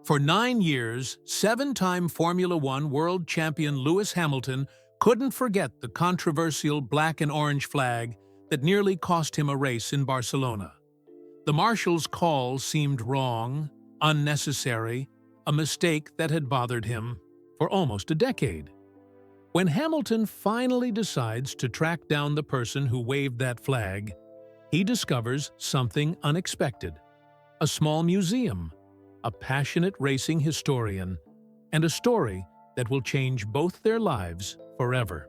For 9 years, seven-time Formula One world champion Lewis Hamilton couldn't forget the controversial black and orange flag that nearly cost him a race in Barcelona. The Marshal's call seemed wrong, unnecessary, a mistake that had bothered him for almost a decade. When Hamilton finally decides to track down the person who waved that flag, he discovers something unexpected: a small museum, a passionate racing historian, and a story that will change both their lives forever.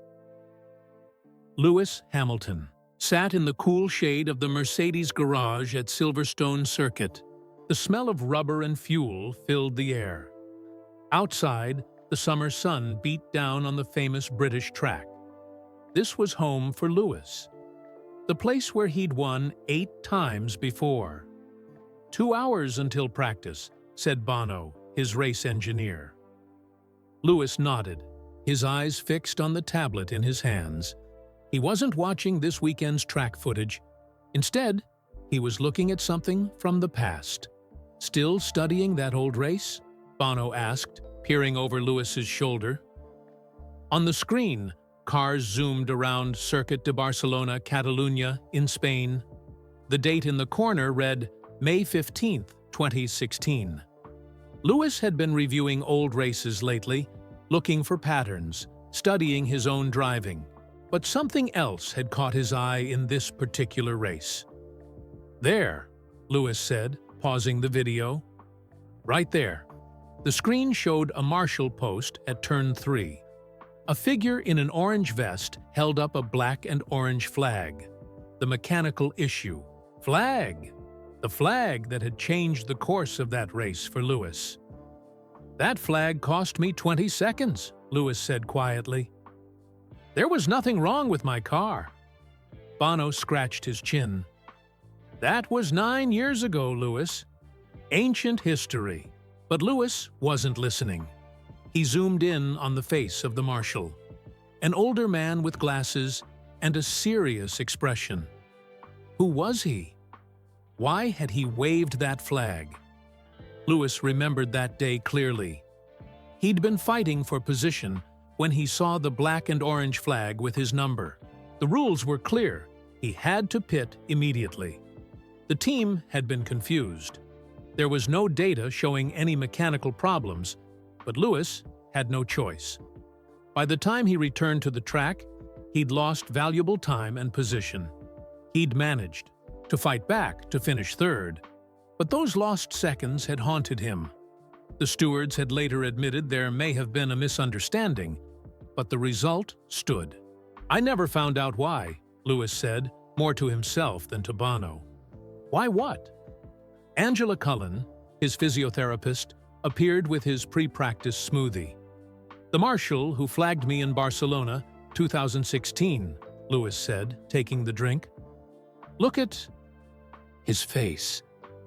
Lewis Hamilton sat in the cool shade of the Mercedes garage at Silverstone Circuit. The smell of rubber and fuel filled the air. Outside, the summer sun beat down on the famous British track. This was home for Lewis, the place where he'd won 8 times before. 2 hours until practice, said Bono, his race engineer. Lewis nodded, his eyes fixed on the tablet in his hands. He wasn't watching this weekend's track footage. Instead, he was looking at something from the past. Still studying that old race? Bono asked, peering over Lewis's shoulder. On the screen, cars zoomed around Circuit de Barcelona, Catalunya, in Spain. The date in the corner read May 15, 2016. Lewis had been reviewing old races lately, looking for patterns, studying his own driving. But something else had caught his eye in this particular race. "There," Lewis said, pausing the video. "Right there." The screen showed a Marshal post at turn 3. A figure in an orange vest held up a black and orange flag. The mechanical issue. Flag! The flag that had changed the course of that race for Lewis. "That flag cost me 20 seconds, Lewis said quietly. "There was nothing wrong with my car." Bono scratched his chin. "That was 9 years ago, Lewis. Ancient history." But Lewis wasn't listening. He zoomed in on the face of the Marshal, an older man with glasses and a serious expression. Who was he? Why had he waved that flag? Lewis remembered that day clearly. He'd been fighting for position when he saw the black and orange flag with his number. The rules were clear. He had to pit immediately. The team had been confused. There was no data showing any mechanical problems, but Lewis had no choice. By the time he returned to the track, he'd lost valuable time and position. He'd managed to fight back to finish third, but those lost seconds had haunted him. The stewards had later admitted there may have been a misunderstanding, but the result stood. "I never found out why," Lewis said, more to himself than to Bono. "Why what?" Angela Cullen, his physiotherapist, appeared with his pre-practice smoothie. "The Marshal who flagged me in Barcelona, 2016, Lewis said, taking the drink. "Look at his face.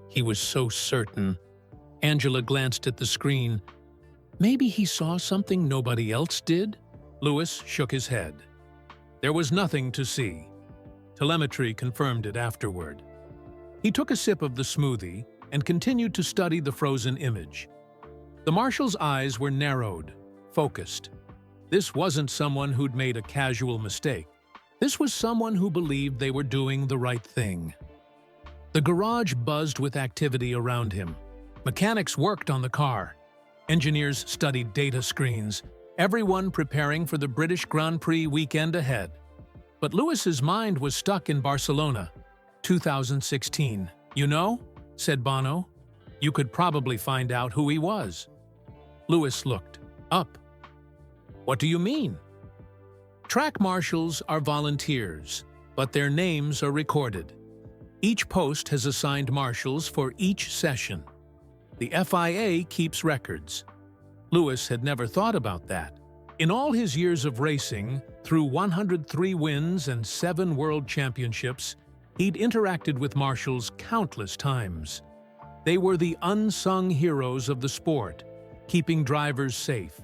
He was so certain." Angela glanced at the screen. "Maybe he saw something nobody else did?" Lewis shook his head. There was nothing to see. Telemetry confirmed it afterward. He took a sip of the smoothie and continued to study the frozen image. The Marshal's eyes were narrowed, focused. This wasn't someone who'd made a casual mistake. This was someone who believed they were doing the right thing. The garage buzzed with activity around him. Mechanics worked on the car. Engineers studied data screens, everyone preparing for the British Grand Prix weekend ahead. But Lewis's mind was stuck in Barcelona, 2016. "You know," said Bono, "you could probably find out who he was." Lewis looked up. "What do you mean?" Track marshals are volunteers, but their names are recorded. Each post has assigned marshals for each session. The FIA keeps records. Lewis had never thought about that. In all his years of racing, through 103 wins and 7 world championships, he'd interacted with marshals countless times. They were the unsung heroes of the sport, keeping drivers safe,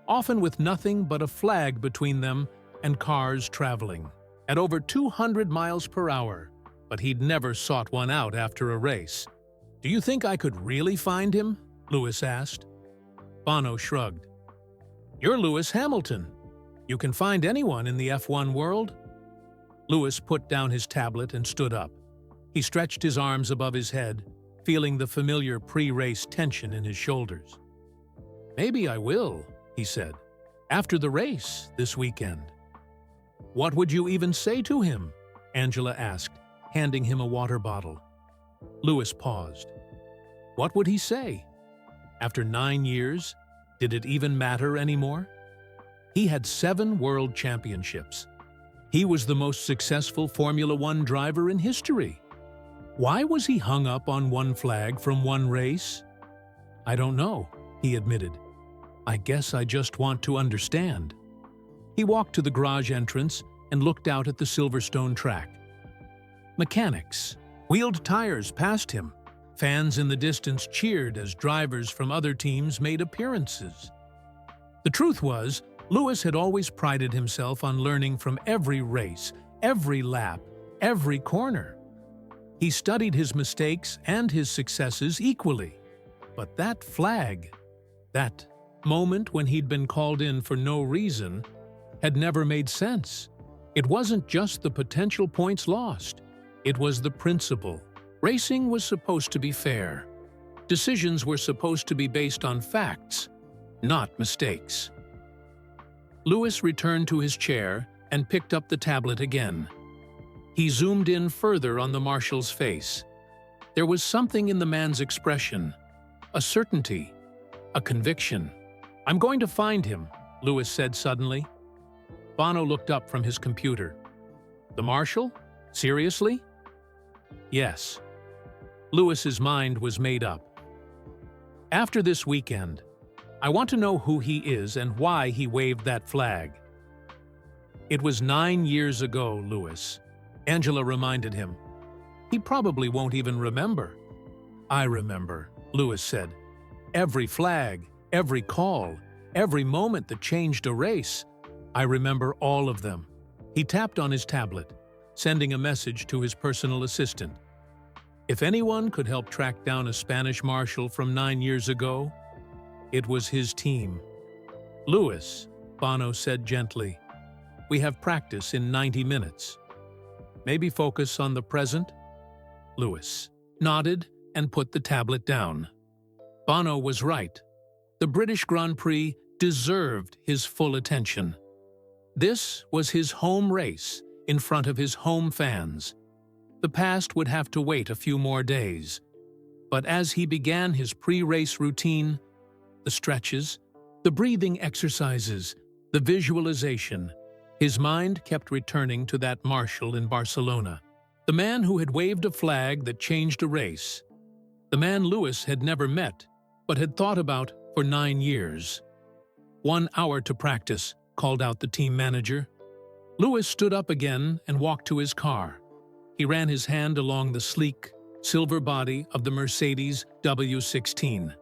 often with nothing but a flag between them and cars traveling at over 200 miles per hour, but he'd never sought one out after a race. "Do you think I could really find him?" Lewis asked. Bono shrugged. You're Lewis Hamilton. You can find anyone in the F1 world. Lewis put down his tablet and stood up. He stretched his arms above his head, feeling the familiar pre-race tension in his shoulders. Maybe I will, he said, after the race this weekend. What would you even say to him? Angela asked, handing him a water bottle. Lewis paused. What would he say? After 9 years, did it even matter anymore? He had 7 world championships. He was the most successful Formula One driver in history. Why was he hung up on one flag from one race? I don't know, he admitted. I guess I just want to understand. He walked to the garage entrance and looked out at the Silverstone track. Mechanics, wheeled tires passed him. Fans in the distance cheered as drivers from other teams made appearances. The truth was, Lewis had always prided himself on learning from every race, every lap, every corner. He studied his mistakes and his successes equally. But that flag, that moment when he'd been called in for no reason, had never made sense. It wasn't just the potential points lost. It was the principle. Racing was supposed to be fair. Decisions were supposed to be based on facts, not mistakes. Lewis returned to his chair and picked up the tablet again. He zoomed in further on the Marshal's face. There was something in the man's expression, a certainty, a conviction. I'm going to find him, Lewis said suddenly. Bono looked up from his computer. The Marshal? Seriously? Yes. Lewis's mind was made up. After this weekend, I want to know who he is and why he waved that flag. It was 9 years ago, Lewis. Angela reminded him. He probably won't even remember. I remember, Lewis said. Every flag, every call, every moment that changed a race. I remember all of them. He tapped on his tablet, sending a message to his personal assistant. If anyone could help track down a Spanish Marshal from 9 years ago, it was his team. Lewis, Bono said gently, we have practice in 90 minutes. Maybe focus on the present? Lewis nodded and put the tablet down. Bono was right. The British Grand Prix deserved his full attention. This was his home race in front of his home fans. The past would have to wait a few more days. But as he began his pre-race routine, the stretches, the breathing exercises, the visualization, his mind kept returning to that Marshal in Barcelona, the man who had waved a flag that changed a race, the man Lewis had never met but had thought about for 9 years. 1 hour to practice, called out the team manager. Lewis stood up again and walked to his car. He ran his hand along the sleek, silver body of the Mercedes W16.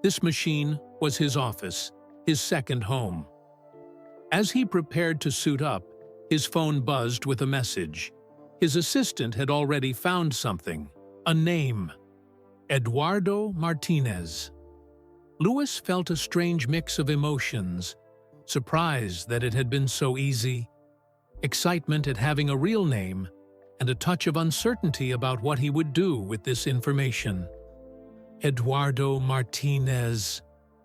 This machine was his office, his second home. As he prepared to suit up, his phone buzzed with a message. His assistant had already found something, a name. Eduardo Martinez. Lewis felt a strange mix of emotions, surprise that it had been so easy, excitement at having a real name, and a touch of uncertainty about what he would do with this information. Eduardo Martinez,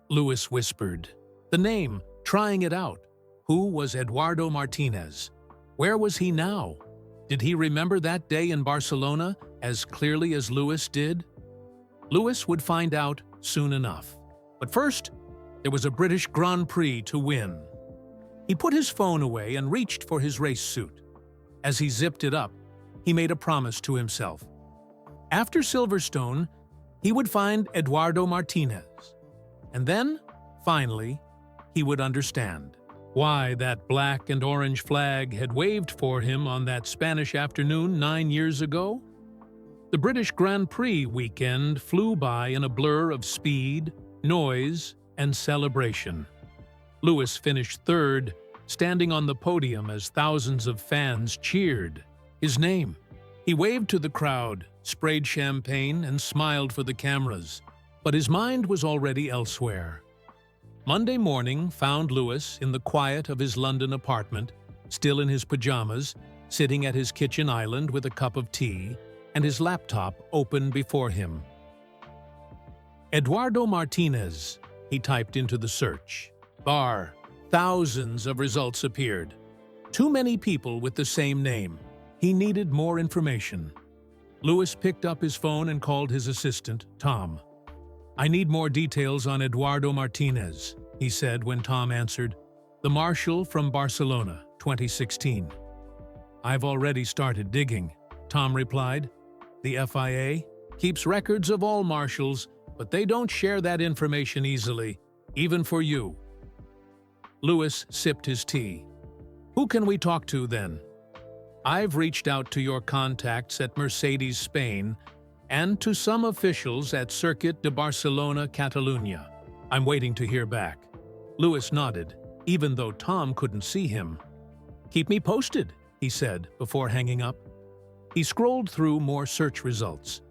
Lewis whispered. The name, trying it out. Who was Eduardo Martinez? Where was he now? Did he remember that day in Barcelona as clearly as Lewis did? Lewis would find out soon enough. But first, there was a British Grand Prix to win. He put his phone away and reached for his race suit. As he zipped it up, he made a promise to himself. After Silverstone, he would find Eduardo Martinez. And then, finally, he would understand why that black and orange flag had waved for him on that Spanish afternoon 9 years ago. The British Grand Prix weekend flew by in a blur of speed, noise, and celebration. Lewis finished third, standing on the podium as thousands of fans cheered his name. He waved to the crowd, sprayed champagne, and smiled for the cameras. But his mind was already elsewhere. Monday morning found Lewis in the quiet of his London apartment, still in his pajamas, sitting at his kitchen island with a cup of tea and his laptop open before him. Eduardo Martinez, he typed into the search bar. Thousands of results appeared. Too many people with the same name. He needed more information. Lewis picked up his phone and called his assistant, Tom. "I need more details on Eduardo Martinez," he said when Tom answered. "The Marshal from Barcelona, 2016. "I've already started digging," Tom replied. "The FIA keeps records of all marshals, but they don't share that information easily, even for you." Lewis sipped his tea. "Who can we talk to then?" "I've reached out to your contacts at Mercedes Spain and to some officials at Circuit de Barcelona, Catalunya. I'm waiting to hear back." Lewis nodded, even though Tom couldn't see him. "Keep me posted," he said before hanging up. He scrolled through more search results.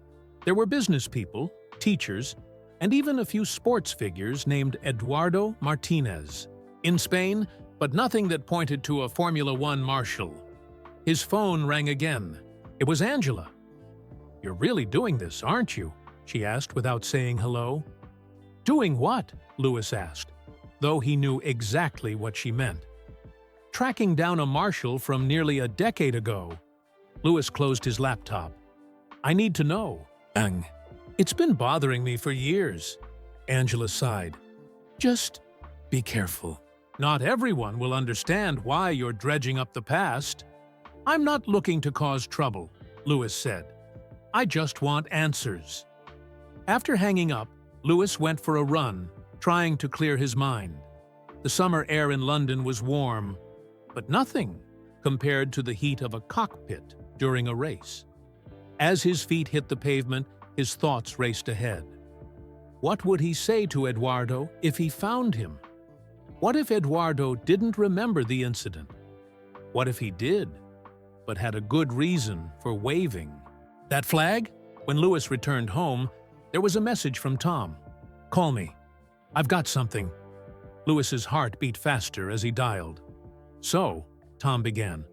There were business people, teachers, and even a few sports figures named Eduardo Martinez in Spain, but nothing that pointed to a Formula One marshal. His phone rang again. It was Angela. "You're really doing this, aren't you?" she asked without saying hello. "Doing what?" Lewis asked, though he knew exactly what she meant. "Tracking down a marshal from nearly a decade ago." Lewis closed his laptop. "I need to know." "It's been bothering me for years," Angela sighed. "Just be careful. Not everyone will understand why you're dredging up the past." "I'm not looking to cause trouble," Lewis said. "I just want answers." After hanging up, Lewis went for a run, trying to clear his mind. The summer air in London was warm, but nothing compared to the heat of a cockpit during a race. As his feet hit the pavement, his thoughts raced ahead. What would he say to Eduardo if he found him? What if Eduardo didn't remember the incident? What if he did, but had a good reason for waving? That flag? When Lewis returned home, there was a message from Tom. "Call me. I've got something." Lewis's heart beat faster as he dialed. "So," Tom began,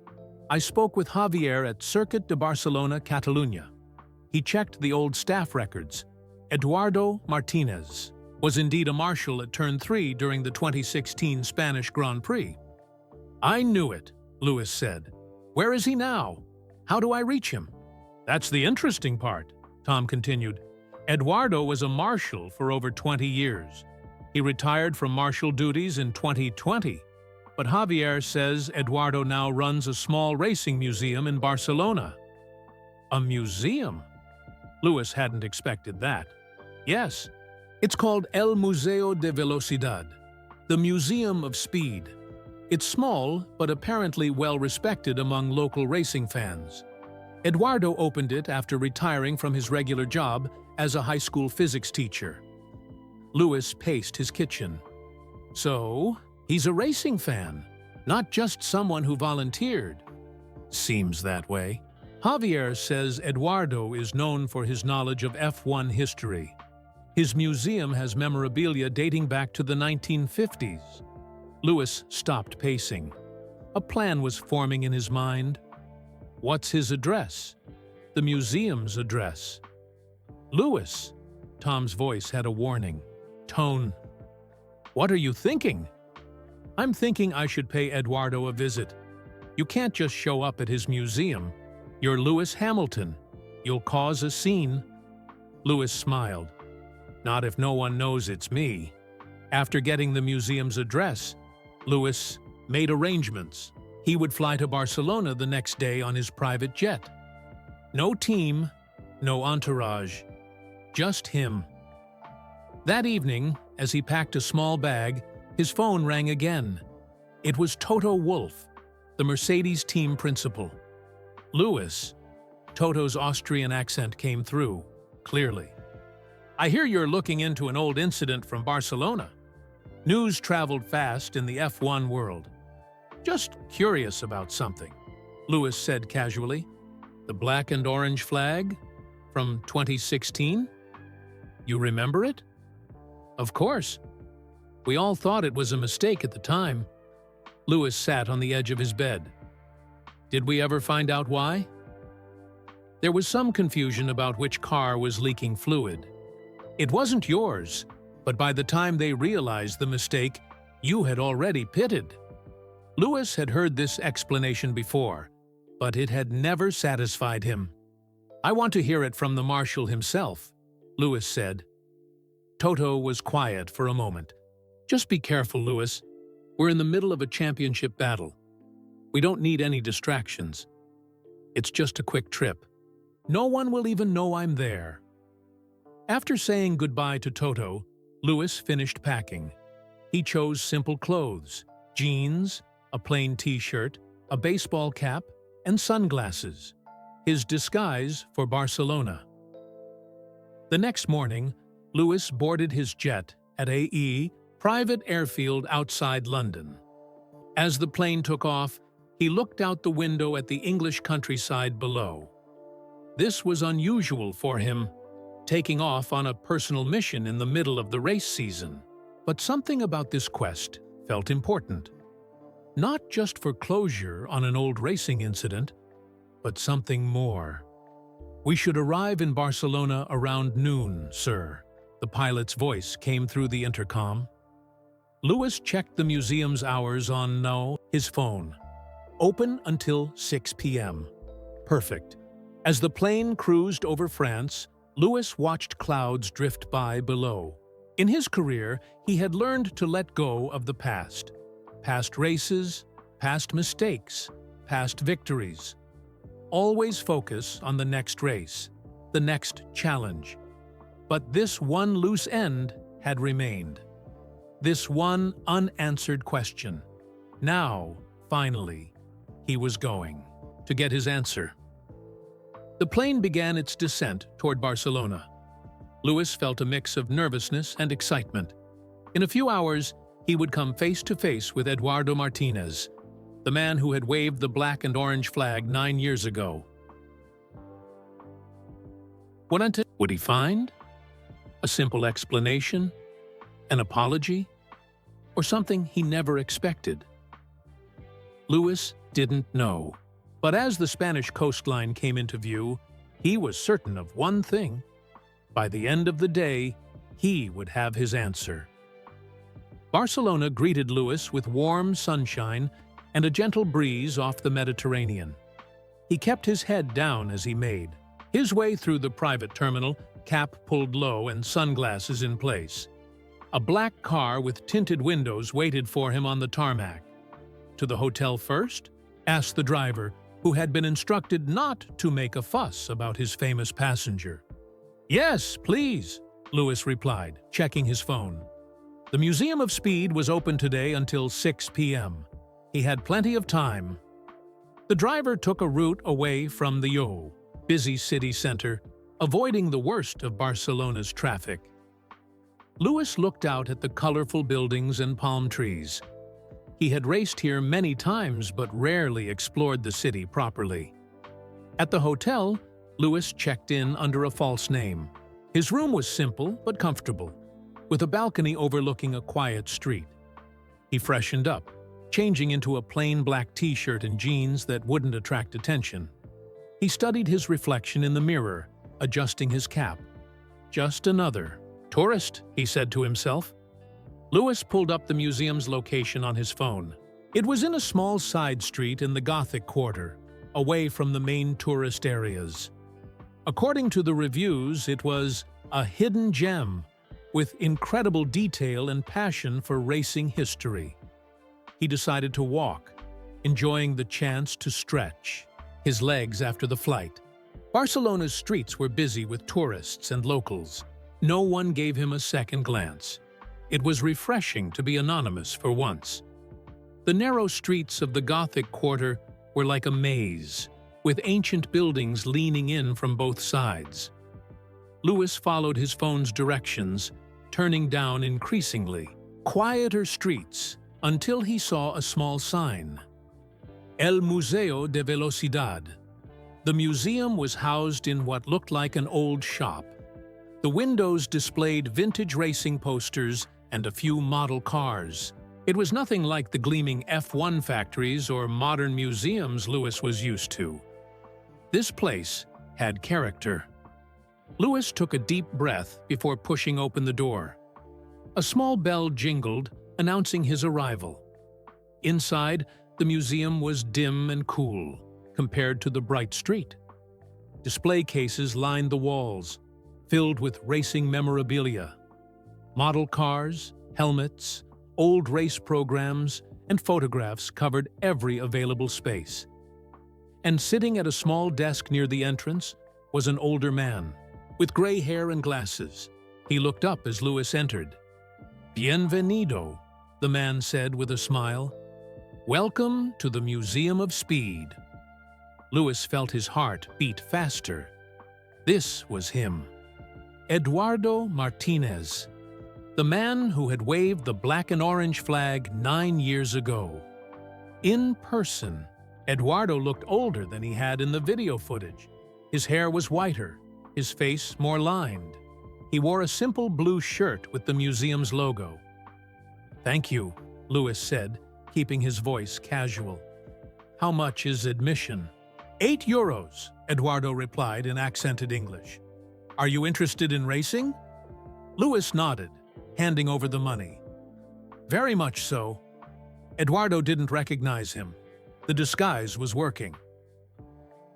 "I spoke with Javier at Circuit de Barcelona, Catalunya. He checked the old staff records. Eduardo Martinez was indeed a marshal at Turn 3 during the 2016 Spanish Grand Prix." "I knew it," Lewis said. "Where is he now? How do I reach him?" "That's the interesting part," Tom continued. "Eduardo was a marshal for over 20 years. He retired from marshal duties in 2020, but Javier says Eduardo now runs a small racing museum in Barcelona." "A museum?" Lewis hadn't expected that. "Yes, it's called El Museo de Velocidad, the Museum of Speed. It's small, but apparently well-respected among local racing fans. Eduardo opened it after retiring from his regular job as a high school physics teacher." Lewis paced his kitchen. "So, he's a racing fan, not just someone who volunteered." "Seems that way." Javier says Eduardo is known for his knowledge of F1 history. His museum has memorabilia dating back to the 1950s. Lewis stopped pacing. A plan was forming in his mind. What's his address? The museum's address. "Lewis," Tom's voice had a warning tone. "What are you thinking?" "I'm thinking I should pay Eduardo a visit. You can't just show up at his museum. You're Lewis Hamilton. You'll cause a scene." Lewis smiled. "Not if no one knows it's me." After getting the museum's address, Lewis made arrangements. He would fly to Barcelona the next day on his private jet. No team, no entourage, just him. That evening, as he packed a small bag, his phone rang again. It was Toto Wolff, the Mercedes team principal. "Lewis," Toto's Austrian accent came through, clearly. "I hear you're looking into an old incident from Barcelona." News traveled fast in the F1 world. "Just curious about something," Lewis said casually. "The black and orange flag? From 2016? You remember it?" Of course. We all thought it was a mistake at the time. Lewis sat on the edge of his bed. Did we ever find out why? There was some confusion about which car was leaking fluid. It wasn't yours, but by the time they realized the mistake, you had already pitted. Lewis had heard this explanation before, but it had never satisfied him. I want to hear it from the Marshal himself, Lewis said. Toto was quiet for a moment. Just be careful, Lewis. We're in the middle of a championship battle. We don't need any distractions. It's just a quick trip. No one will even know I'm there. After saying goodbye to Toto, Lewis finished packing. He chose simple clothes, jeans, a plain t-shirt, a baseball cap, and sunglasses, his disguise for Barcelona. The next morning, Lewis boarded his jet at AE private airfield outside London. As the plane took off, he looked out the window at the English countryside below. This was unusual for him, taking off on a personal mission in the middle of the race season. But something about this quest felt important. Not just for closure on an old racing incident, but something more. We should arrive in Barcelona around noon, sir. The pilot's voice came through the intercom. Lewis checked the museum's hours on his phone. Open until 6 p.m. Perfect. As the plane cruised over France, Lewis watched clouds drift by below. In his career, he had learned to let go of the past. Past races, past mistakes, past victories. Always focus on the next race, the next challenge. But this one loose end had remained. This one unanswered question. Now, finally, he was going to get his answer. The plane began its descent toward Barcelona. Lewis felt a mix of nervousness and excitement. In a few hours, he would come face to face with Eduardo Martinez, the man who had waved the black and orange flag 9 years ago. What would he find? A simple explanation? An apology? Or something he never expected? Lewis didn't know. But as the Spanish coastline came into view, he was certain of one thing. By the end of the day, he would have his answer. Barcelona greeted Lewis with warm sunshine and a gentle breeze off the Mediterranean. He kept his head down as he made his way through the private terminal, cap pulled low and sunglasses in place. A black car with tinted windows waited for him on the tarmac. To the hotel first? Asked the driver, who had been instructed not to make a fuss about his famous passenger. Yes, please, Lewis replied, checking his phone. The Museum of Speed was open today until 6 p.m. He had plenty of time. The driver took a route away from the busy city center, avoiding the worst of Barcelona's traffic. Lewis looked out at the colorful buildings and palm trees. He had raced here many times but rarely explored the city properly. At the hotel, Lewis checked in under a false name. His room was simple but comfortable, with a balcony overlooking a quiet street. He freshened up, changing into a plain black t-shirt and jeans that wouldn't attract attention. He studied his reflection in the mirror, adjusting his cap. Just another tourist, he said to himself. Lewis pulled up the museum's location on his phone. It was in a small side street in the Gothic Quarter, away from the main tourist areas. According to the reviews, it was a hidden gem with incredible detail and passion for racing history. He decided to walk, enjoying the chance to stretch his legs after the flight. Barcelona's streets were busy with tourists and locals. No one gave him a second glance. It was refreshing to be anonymous for once. The narrow streets of the Gothic Quarter were like a maze, with ancient buildings leaning in from both sides. Lewis followed his phone's directions, turning down increasingly quieter streets until he saw a small sign. El Museo de Velocidad. The museum was housed in what looked like an old shop. The windows displayed vintage racing posters and a few model cars. It was nothing like the gleaming F1 factories or modern museums Lewis was used to. This place had character. Lewis took a deep breath before pushing open the door. A small bell jingled, announcing his arrival. Inside, the museum was dim and cool, compared to the bright street. Display cases lined the walls, filled with racing memorabilia. Model cars, helmets, old race programs, and photographs covered every available space. And sitting at a small desk near the entrance was an older man, with gray hair and glasses. He looked up as Lewis entered. "Bienvenido," the man said with a smile. "Welcome to the Museum of Speed." Lewis felt his heart beat faster. This was him. Eduardo Martinez, the man who had waved the black and orange flag 9 years ago. In person, Eduardo looked older than he had in the video footage. His hair was whiter, his face more lined. He wore a simple blue shirt with the museum's logo. "Thank you," Lewis said, keeping his voice casual. "How much is admission?" €8, Eduardo replied in accented English. "Are you interested in racing?" Lewis nodded, handing over the money. "Very much so." Eduardo didn't recognize him. The disguise was working.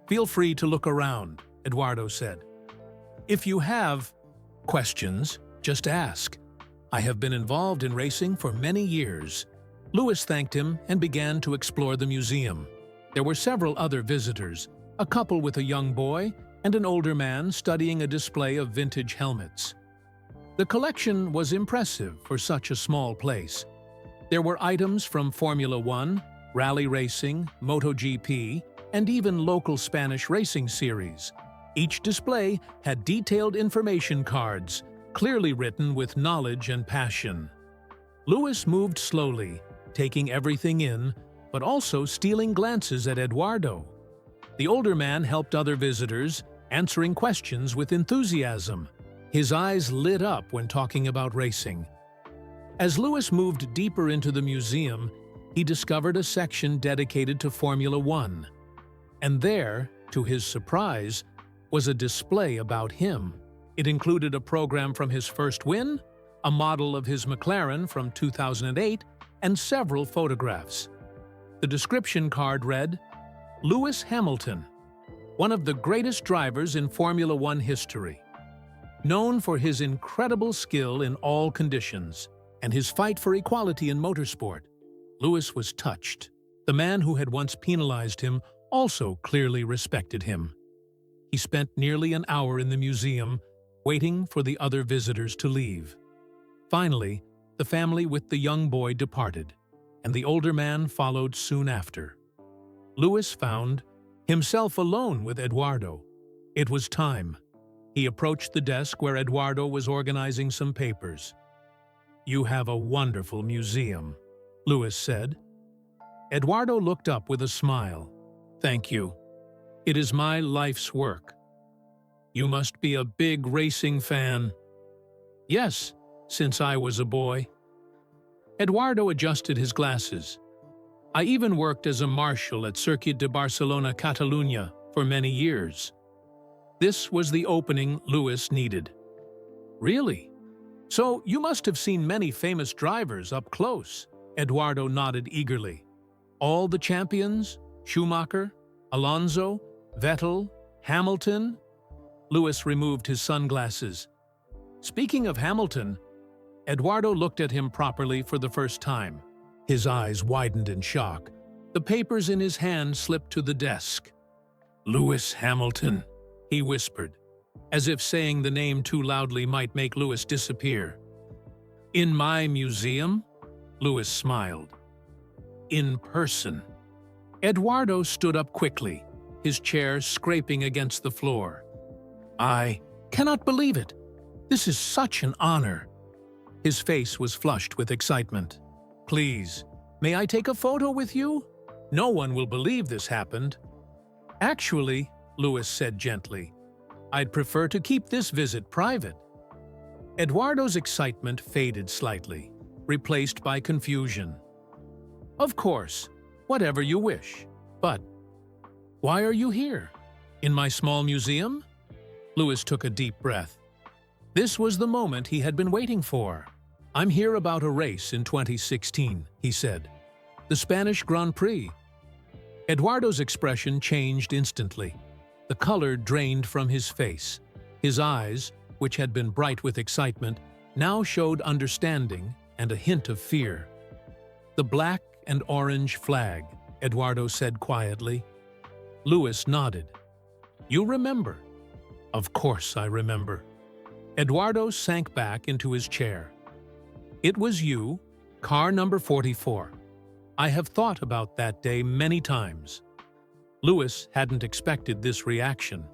"Feel free to look around," Eduardo said. "If you have questions, just ask. I have been involved in racing for many years." Lewis thanked him and began to explore the museum. There were several other visitors, a couple with a young boy and an older man studying a display of vintage helmets. The collection was impressive for such a small place. There were items from Formula One, rally racing, MotoGP, and even local Spanish racing series. Each display had detailed information cards, clearly written with knowledge and passion. Lewis moved slowly, taking everything in, but also stealing glances at Eduardo. The older man helped other visitors, answering questions with enthusiasm. His eyes lit up when talking about racing. As Lewis moved deeper into the museum, he discovered a section dedicated to Formula One. And there, to his surprise, was a display about him. It included a program from his first win, a model of his McLaren from 2008, and several photographs. The description card read, "Lewis Hamilton, one of the greatest drivers in Formula One history. Known for his incredible skill in all conditions and his fight for equality in motorsport." Lewis was touched. The man who had once penalized him also clearly respected him. He spent nearly an hour in the museum, waiting for the other visitors to leave. Finally, the family with the young boy departed, and the older man followed soon after. Lewis found himself alone with Eduardo. It was time. He approached the desk where Eduardo was organizing some papers. "You have a wonderful museum," Lewis said. Eduardo looked up with a smile. "Thank you. It is my life's work." "You must be a big racing fan." "Yes, since I was a boy." Eduardo adjusted his glasses. "I even worked as a marshal at Circuit de Barcelona, Catalunya, for many years." This was the opening Lewis needed. "Really? So you must have seen many famous drivers up close." Eduardo nodded eagerly. "All the champions? Schumacher, Alonso, Vettel, Hamilton?" Lewis removed his sunglasses. "Speaking of Hamilton," Eduardo looked at him properly for the first time. His eyes widened in shock. The papers in his hand slipped to the desk. "Lewis Hamilton," he whispered, as if saying the name too loudly might make Lewis disappear. "In my museum?" Lewis smiled. "In person." Eduardo stood up quickly, his chair scraping against the floor. "I cannot believe it. This is such an honor." His face was flushed with excitement. "Please, may I take a photo with you? No one will believe this happened." "Actually," Lewis said gently, "I'd prefer to keep this visit private." Eduardo's excitement faded slightly, replaced by confusion. Of course, whatever you wish. But why are you here? In my small museum? Lewis took a deep breath. This was the moment he had been waiting for. I'm here about a race in 2016, he said. The Spanish Grand Prix. Eduardo's expression changed instantly. The color drained from his face. His eyes, which had been bright with excitement, now showed understanding and a hint of fear. The black and orange flag, Eduardo said quietly. Lewis nodded. You remember? Of course I remember. Eduardo sank back into his chair. It was you, car number 44. I have thought about that day many times. Lewis hadn't expected this reaction.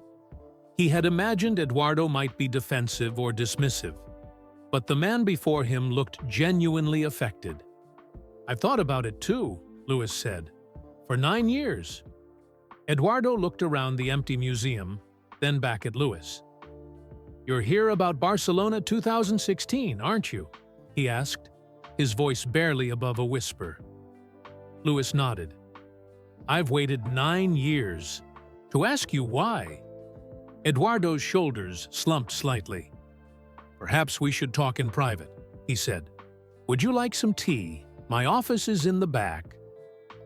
He had imagined Eduardo might be defensive or dismissive, but the man before him looked genuinely affected. I've thought about it too, Lewis said. For 9 years. Eduardo looked around the empty museum, then back at Lewis. You're here about Barcelona 2016, aren't you? He asked, his voice barely above a whisper. Lewis nodded. I've waited 9 years. To ask you why? Eduardo's shoulders slumped slightly. Perhaps we should talk in private, he said. Would you like some tea? My office is in the back.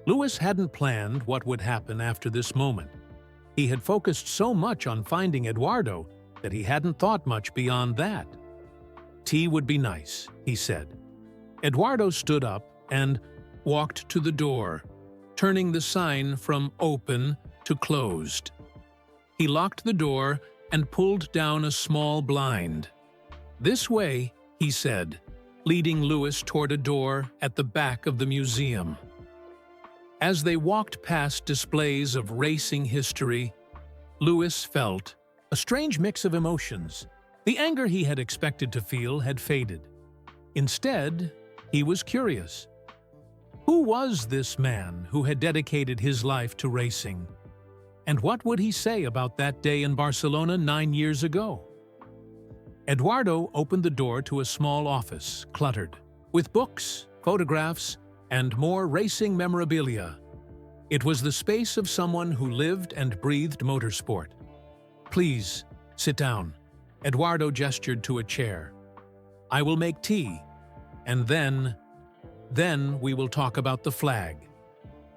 Lewis hadn't planned what would happen after this moment. He had focused so much on finding Eduardo that he hadn't thought much beyond that. Tea would be nice, he said. Eduardo stood up and walked to the door, turning the sign from open to closed. He locked the door and pulled down a small blind. This way, he said, leading Lewis toward a door at the back of the museum. As they walked past displays of racing history, Lewis felt a strange mix of emotions. The anger he had expected to feel had faded. Instead, he was curious. Who was this man who had dedicated his life to racing? And what would he say about that day in Barcelona 9 years ago? Eduardo opened the door to a small office, cluttered, with books, photographs, and more racing memorabilia. It was the space of someone who lived and breathed motorsport. Please, sit down. Eduardo gestured to a chair. I will make tea, and then we will talk about the flag.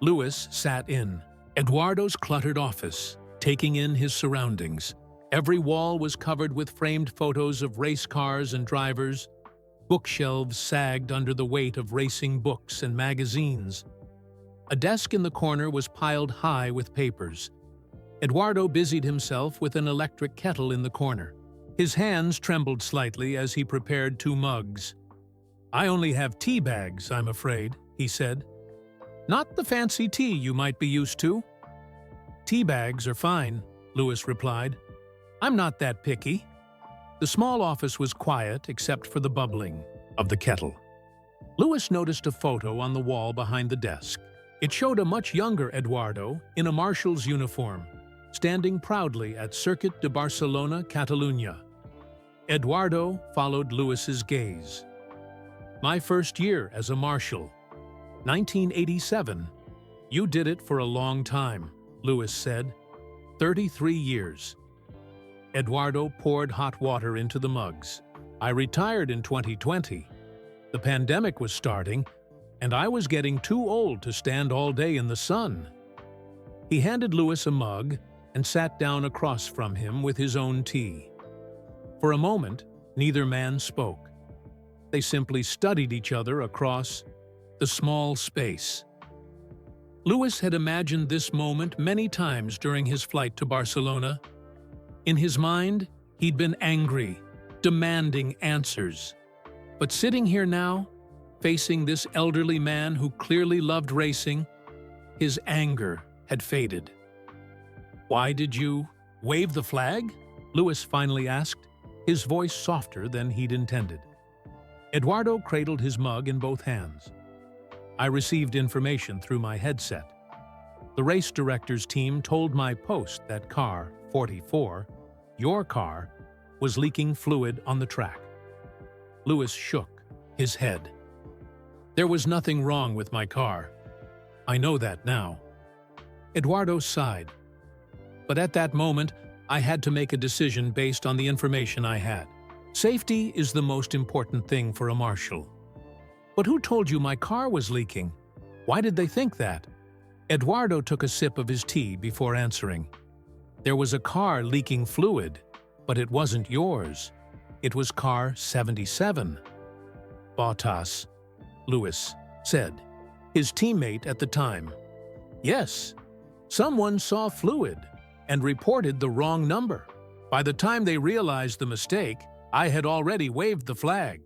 Lewis sat in Eduardo's cluttered office, taking in his surroundings. Every wall was covered with framed photos of race cars and drivers. Bookshelves sagged under the weight of racing books and magazines. A desk in the corner was piled high with papers. Eduardo busied himself with an electric kettle in the corner. His hands trembled slightly as he prepared 2 mugs. I only have tea bags, I'm afraid, he said. Not the fancy tea you might be used to. Tea bags are fine, Lewis replied. I'm not that picky. The small office was quiet except for the bubbling of the kettle. Lewis noticed a photo on the wall behind the desk. It showed a much younger Eduardo in a Marshal's uniform, standing proudly at Circuit de Barcelona, Catalunya. Eduardo followed Lewis's gaze. My first year as a Marshal, 1987. You did it for a long time, Lewis said. 33 years. Eduardo poured hot water into the mugs. I retired in 2020. The pandemic was starting, and I was getting too old to stand all day in the sun. He handed Lewis a mug and sat down across from him with his own tea. For a moment, neither man spoke. They simply studied each other across the small space. Lewis had imagined this moment many times during his flight to Barcelona. In his mind, he'd been angry, demanding answers. But sitting here now, facing this elderly man who clearly loved racing, his anger had faded. Why did you wave the flag? Lewis finally asked, his voice softer than he'd intended. Eduardo cradled his mug in both hands. I received information through my headset. The race director's team told my post that car 44, your car, was leaking fluid on the track. Lewis shook his head. There was nothing wrong with my car. I know that now. Eduardo sighed. But at that moment, I had to make a decision based on the information I had. Safety is the most important thing for a marshal. But who told you my car was leaking? Why did they think that? Eduardo took a sip of his tea before answering. There was a car leaking fluid, but it wasn't yours. It was car 77. Bottas, Lewis said, his teammate at the time. Yes, someone saw fluid and reported the wrong number. By the time they realized the mistake, I had already waved the flag.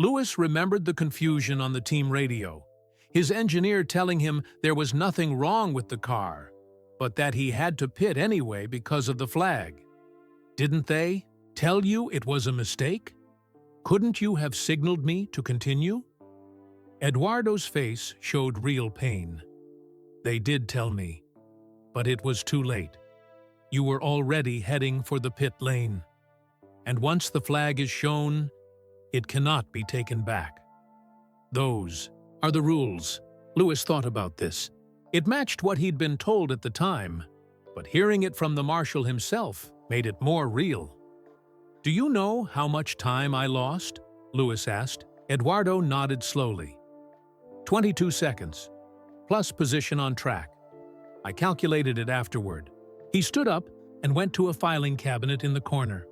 Lewis remembered the confusion on the team radio, his engineer telling him there was nothing wrong with the car, but that he had to pit anyway because of the flag. Didn't they tell you it was a mistake? Couldn't you have signaled me to continue? Eduardo's face showed real pain. They did tell me, but it was too late. You were already heading for the pit lane. And once the flag is shown, it cannot be taken back. Those are the rules. Lewis thought about this. It matched what he'd been told at the time, but hearing it from the marshal himself made it more real. Do you know how much time I lost? Lewis asked. Eduardo nodded slowly. 22 seconds, plus position on track. I calculated it afterward. He stood up and went to a filing cabinet in the corner.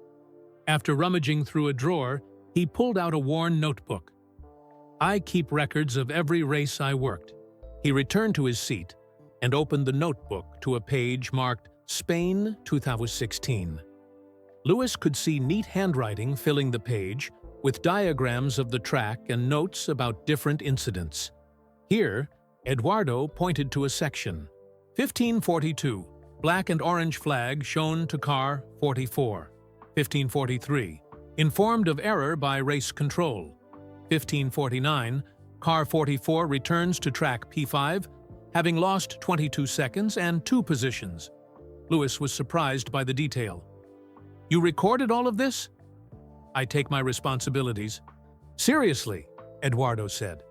After rummaging through a drawer, he pulled out a worn notebook. I keep records of every race I worked. He returned to his seat and opened the notebook to a page marked Spain 2016. Lewis could see neat handwriting filling the page with diagrams of the track and notes about different incidents. Here, Eduardo pointed to a section. 1542, black and orange flag shown to car 44. 1543, informed of error by race control. 1549, car 44 returns to track P5, having lost 22 seconds and 2 positions. Lewis was surprised by the detail. You recorded all of this? I take my responsibilities. Seriously, Eduardo said.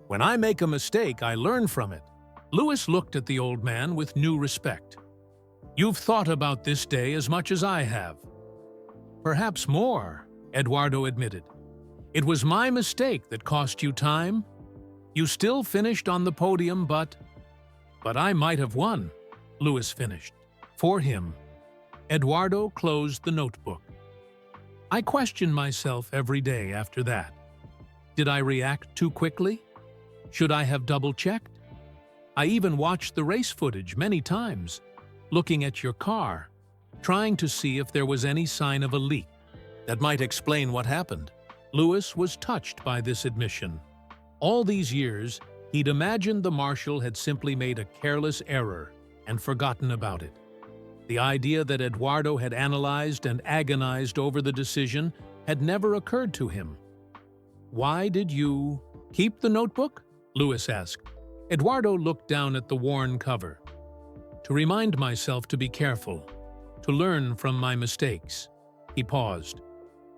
When I make a mistake, I learn from it. Lewis looked at the old man with new respect. You've thought about this day as much as I have. Perhaps more, Eduardo admitted. It was my mistake that cost you time. You still finished on the podium, but I might have won, Lewis finished. For him. Eduardo closed the notebook. I questioned myself every day after that. Did I react too quickly? Should I have double-checked? I even watched the race footage many times, looking at your car, trying to see if there was any sign of a leak that might explain what happened. Lewis was touched by this admission. All these years, he'd imagined the marshal had simply made a careless error and forgotten about it. The idea that Eduardo had analyzed and agonized over the decision had never occurred to him. Why did you keep the notebook? Lewis asked. Eduardo looked down at the worn cover. To remind myself to be careful, to learn from my mistakes. He paused.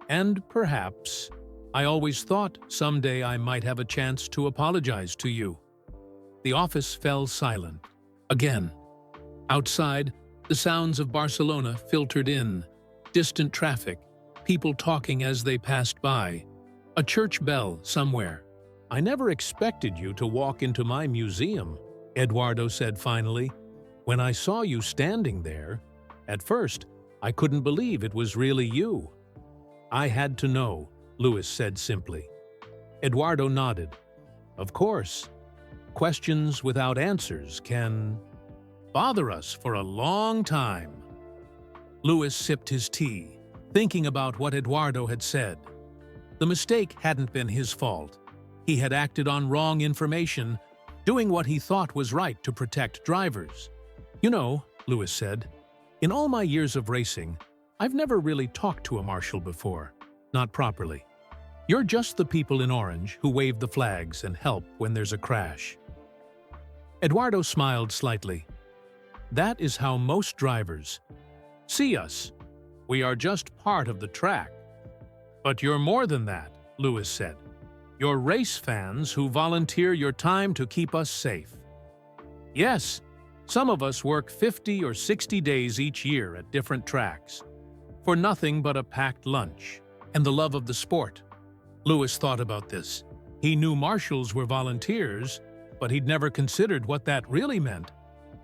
And perhaps, I always thought someday I might have a chance to apologize to you. The office fell silent. Again. Outside, the sounds of Barcelona filtered in. Distant traffic, people talking as they passed by. A church bell somewhere. I never expected you to walk into my museum, Eduardo said finally. When I saw you standing there, at first, I couldn't believe it was really you. I had to know, Lewis said simply. Eduardo nodded. Of course. Questions without answers can bother us for a long time. Lewis sipped his tea, thinking about what Eduardo had said. The mistake hadn't been his fault. He had acted on wrong information, doing what he thought was right to protect drivers. You know, Lewis said, in all my years of racing, I've never really talked to a marshal before. Not properly. You're just the people in orange who wave the flags and help when there's a crash. Eduardo smiled slightly. That is how most drivers see us. We are just part of the track. But you're more than that, Lewis said. "You're race fans who volunteer your time to keep us safe." "Yes, some of us work 50 or 60 days each year at different tracks, for nothing but a packed lunch and the love of the sport." Lewis thought about this. He knew marshals were volunteers, but he'd never considered what that really meant.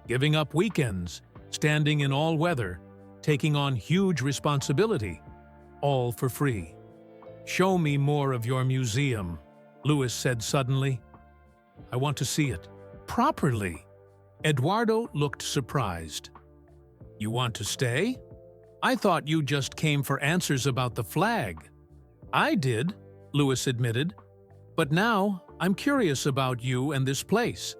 Giving up weekends, standing in all weather, taking on huge responsibility, all for free. "Show me more of your museum," Lewis said suddenly. "I want to see it properly." Eduardo looked surprised. "You want to stay? I thought you just came for answers about the flag." "I did," Lewis admitted, "but now I'm curious about you and this place."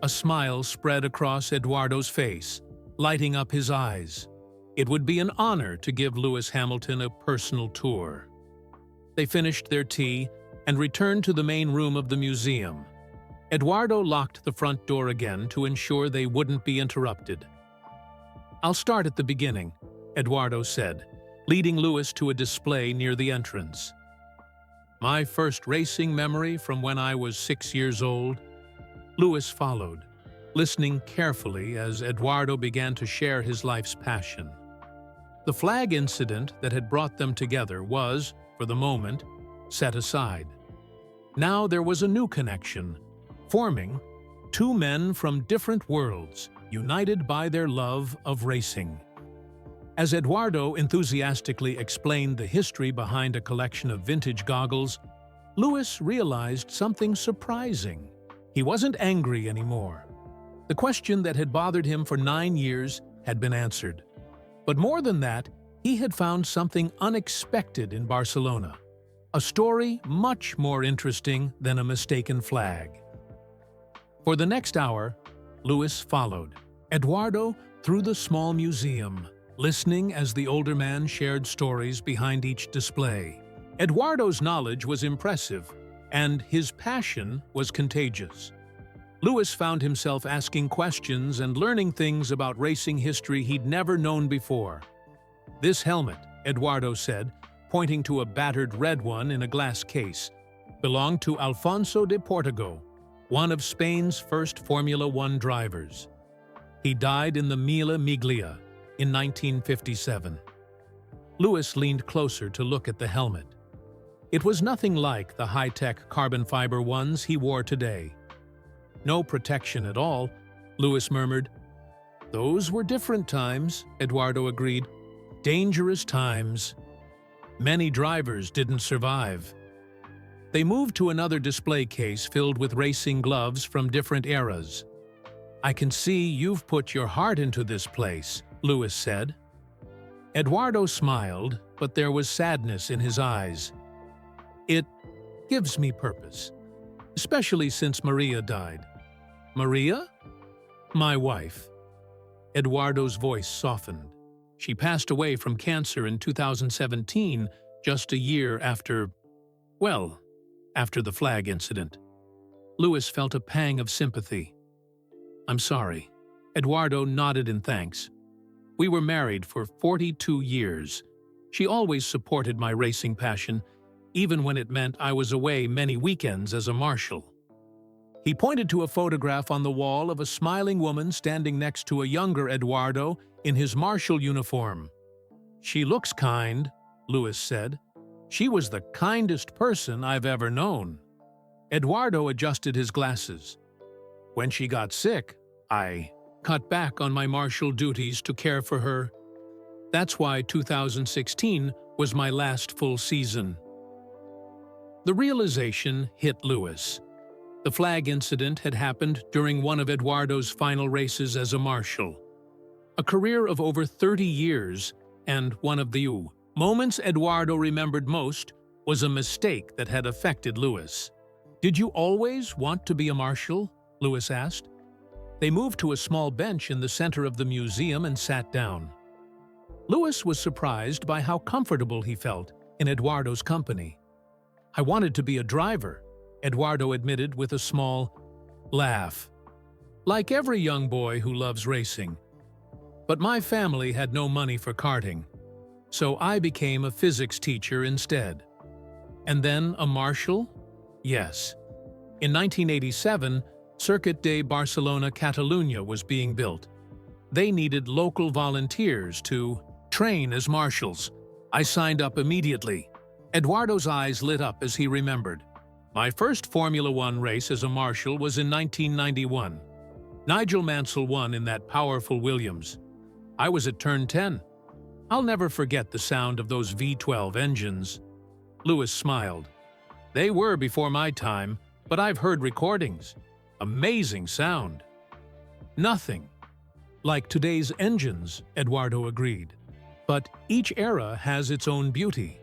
A smile spread across Eduardo's face, lighting up his eyes. It would be an honor to give Lewis Hamilton a personal tour. They finished their tea and returned to the main room of the museum. Eduardo locked the front door again to ensure they wouldn't be interrupted. "I'll start at the beginning," Eduardo said, leading Lewis to a display near the entrance. "My first racing memory from when I was 6 years old." Lewis followed, listening carefully as Eduardo began to share his life's passion. The flag incident that had brought them together was, for the moment, set aside. Now there was a new connection, forming two men from different worlds, united by their love of racing. As Eduardo enthusiastically explained the history behind a collection of vintage goggles, Lewis realized something surprising. He wasn't angry anymore. The question that had bothered him for 9 years had been answered. But more than that, he had found something unexpected in Barcelona. A story much more interesting than a mistaken flag. For the next hour, Lewis followed Eduardo through the small museum, listening as the older man shared stories behind each display. Eduardo's knowledge was impressive, and his passion was contagious. Lewis found himself asking questions and learning things about racing history he'd never known before. "This helmet," Eduardo said, pointing to a battered red one in a glass case, belonged to Alfonso de Portago, one of Spain's first Formula One drivers. He died in the Mille Miglia in 1957. Lewis leaned closer to look at the helmet. It was nothing like the high-tech carbon fiber ones he wore today. "No protection at all," Lewis murmured. "Those were different times," Eduardo agreed. "Dangerous times. Many drivers didn't survive." They moved to another display case filled with racing gloves from different eras. "I can see you've put your heart into this place," Lewis said. Eduardo smiled, but there was sadness in his eyes. "It gives me purpose, especially since Maria died." "Maria?" "My wife." Eduardo's voice softened. "She passed away from cancer in 2017, just a year after, well, after the flag incident." Lewis felt a pang of sympathy. "I'm sorry." Eduardo nodded in thanks. "We were married for 42 years. She always supported my racing passion, even when it meant I was away many weekends as a marshal." He pointed to a photograph on the wall of a smiling woman standing next to a younger Eduardo in his marshal uniform. "She looks kind," Lewis said. "She was the kindest person I've ever known." Eduardo adjusted his glasses. "When she got sick, I cut back on my marshal duties to care for her. That's why 2016 was my last full season." The realization hit Lewis. The flag incident had happened during one of Eduardo's final races as a marshal. A career of over 30 years, and one of the moments Eduardo remembered most was a mistake that had affected Lewis. "Did you always want to be a marshal?" Lewis asked. They moved to a small bench in the center of the museum and sat down. Lewis was surprised by how comfortable he felt in Eduardo's company. "I wanted to be a driver," Eduardo admitted with a small laugh. "Like every young boy who loves racing. But my family had no money for karting, so I became a physics teacher instead." And then a Marshal? Yes. In 1987, Circuit de Barcelona-Catalunya was being built. They needed local volunteers to train as marshals. I signed up immediately. Eduardo's eyes lit up as he remembered. My first Formula One race as a marshal was in 1991. Nigel Mansell won in that powerful Williams. I was at turn 10. I'll never forget the sound of those V12 engines. Lewis smiled. They were before my time, but I've heard recordings. Amazing sound. Nothing like today's engines, Eduardo agreed. But each era has its own beauty.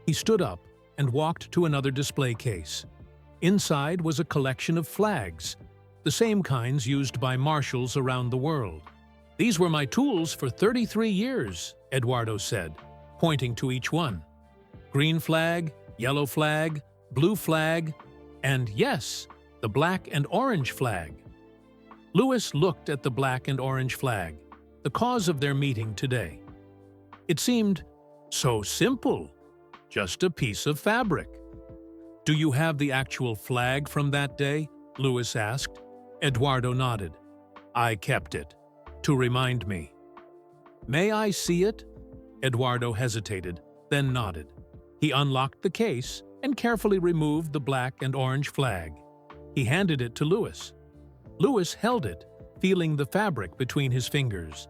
He stood up and walked to another display case. Inside was a collection of flags, the same kinds used by marshals around the world. These were my tools for 33 years, Eduardo said, pointing to each one. Green flag, yellow flag, blue flag, and yes, the black and orange flag. Lewis looked at the black and orange flag, the cause of their meeting today. It seemed so simple, just a piece of fabric. Do you have the actual flag from that day? Lewis asked. Eduardo nodded. I kept it, to remind me. May I see it? Eduardo hesitated, then nodded. He unlocked the case and carefully removed the black and orange flag. He handed it to Lewis. Lewis held it, feeling the fabric between his fingers.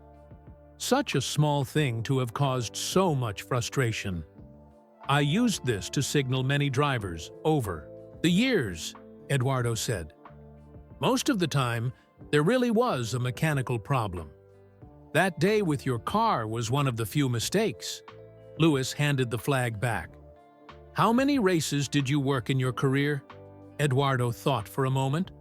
Such a small thing to have caused so much frustration. I used this to signal many drivers over the years, Eduardo said. Most of the time, there really was a mechanical problem. That day with your car was one of the few mistakes. Lewis handed the flag back. How many races did you work in your career? Eduardo thought for a moment.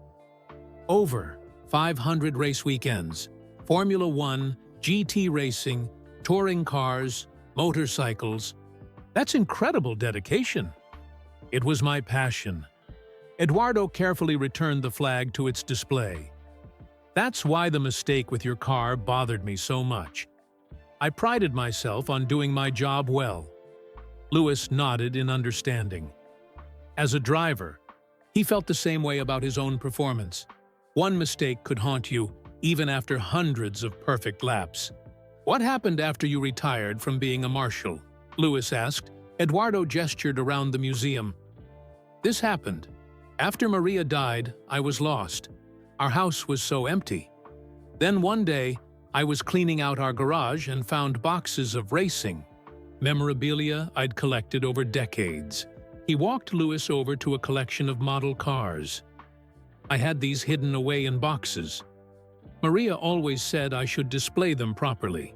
Over 500 race weekends, Formula One, GT racing, touring cars, motorcycles. That's incredible dedication. It was my passion. Eduardo carefully returned the flag to its display. That's why the mistake with your car bothered me so much. I prided myself on doing my job well. Lewis nodded in understanding. As a driver, he felt the same way about his own performance. One mistake could haunt you, even after hundreds of perfect laps. What happened after you retired from being a marshal? Lewis asked. Eduardo gestured around the museum. This happened. After Maria died, I was lost. Our house was so empty. Then one day, I was cleaning out our garage and found boxes of racing memorabilia I'd collected over decades. He walked Lewis over to a collection of model cars. I had these hidden away in boxes. Maria always said I should display them properly.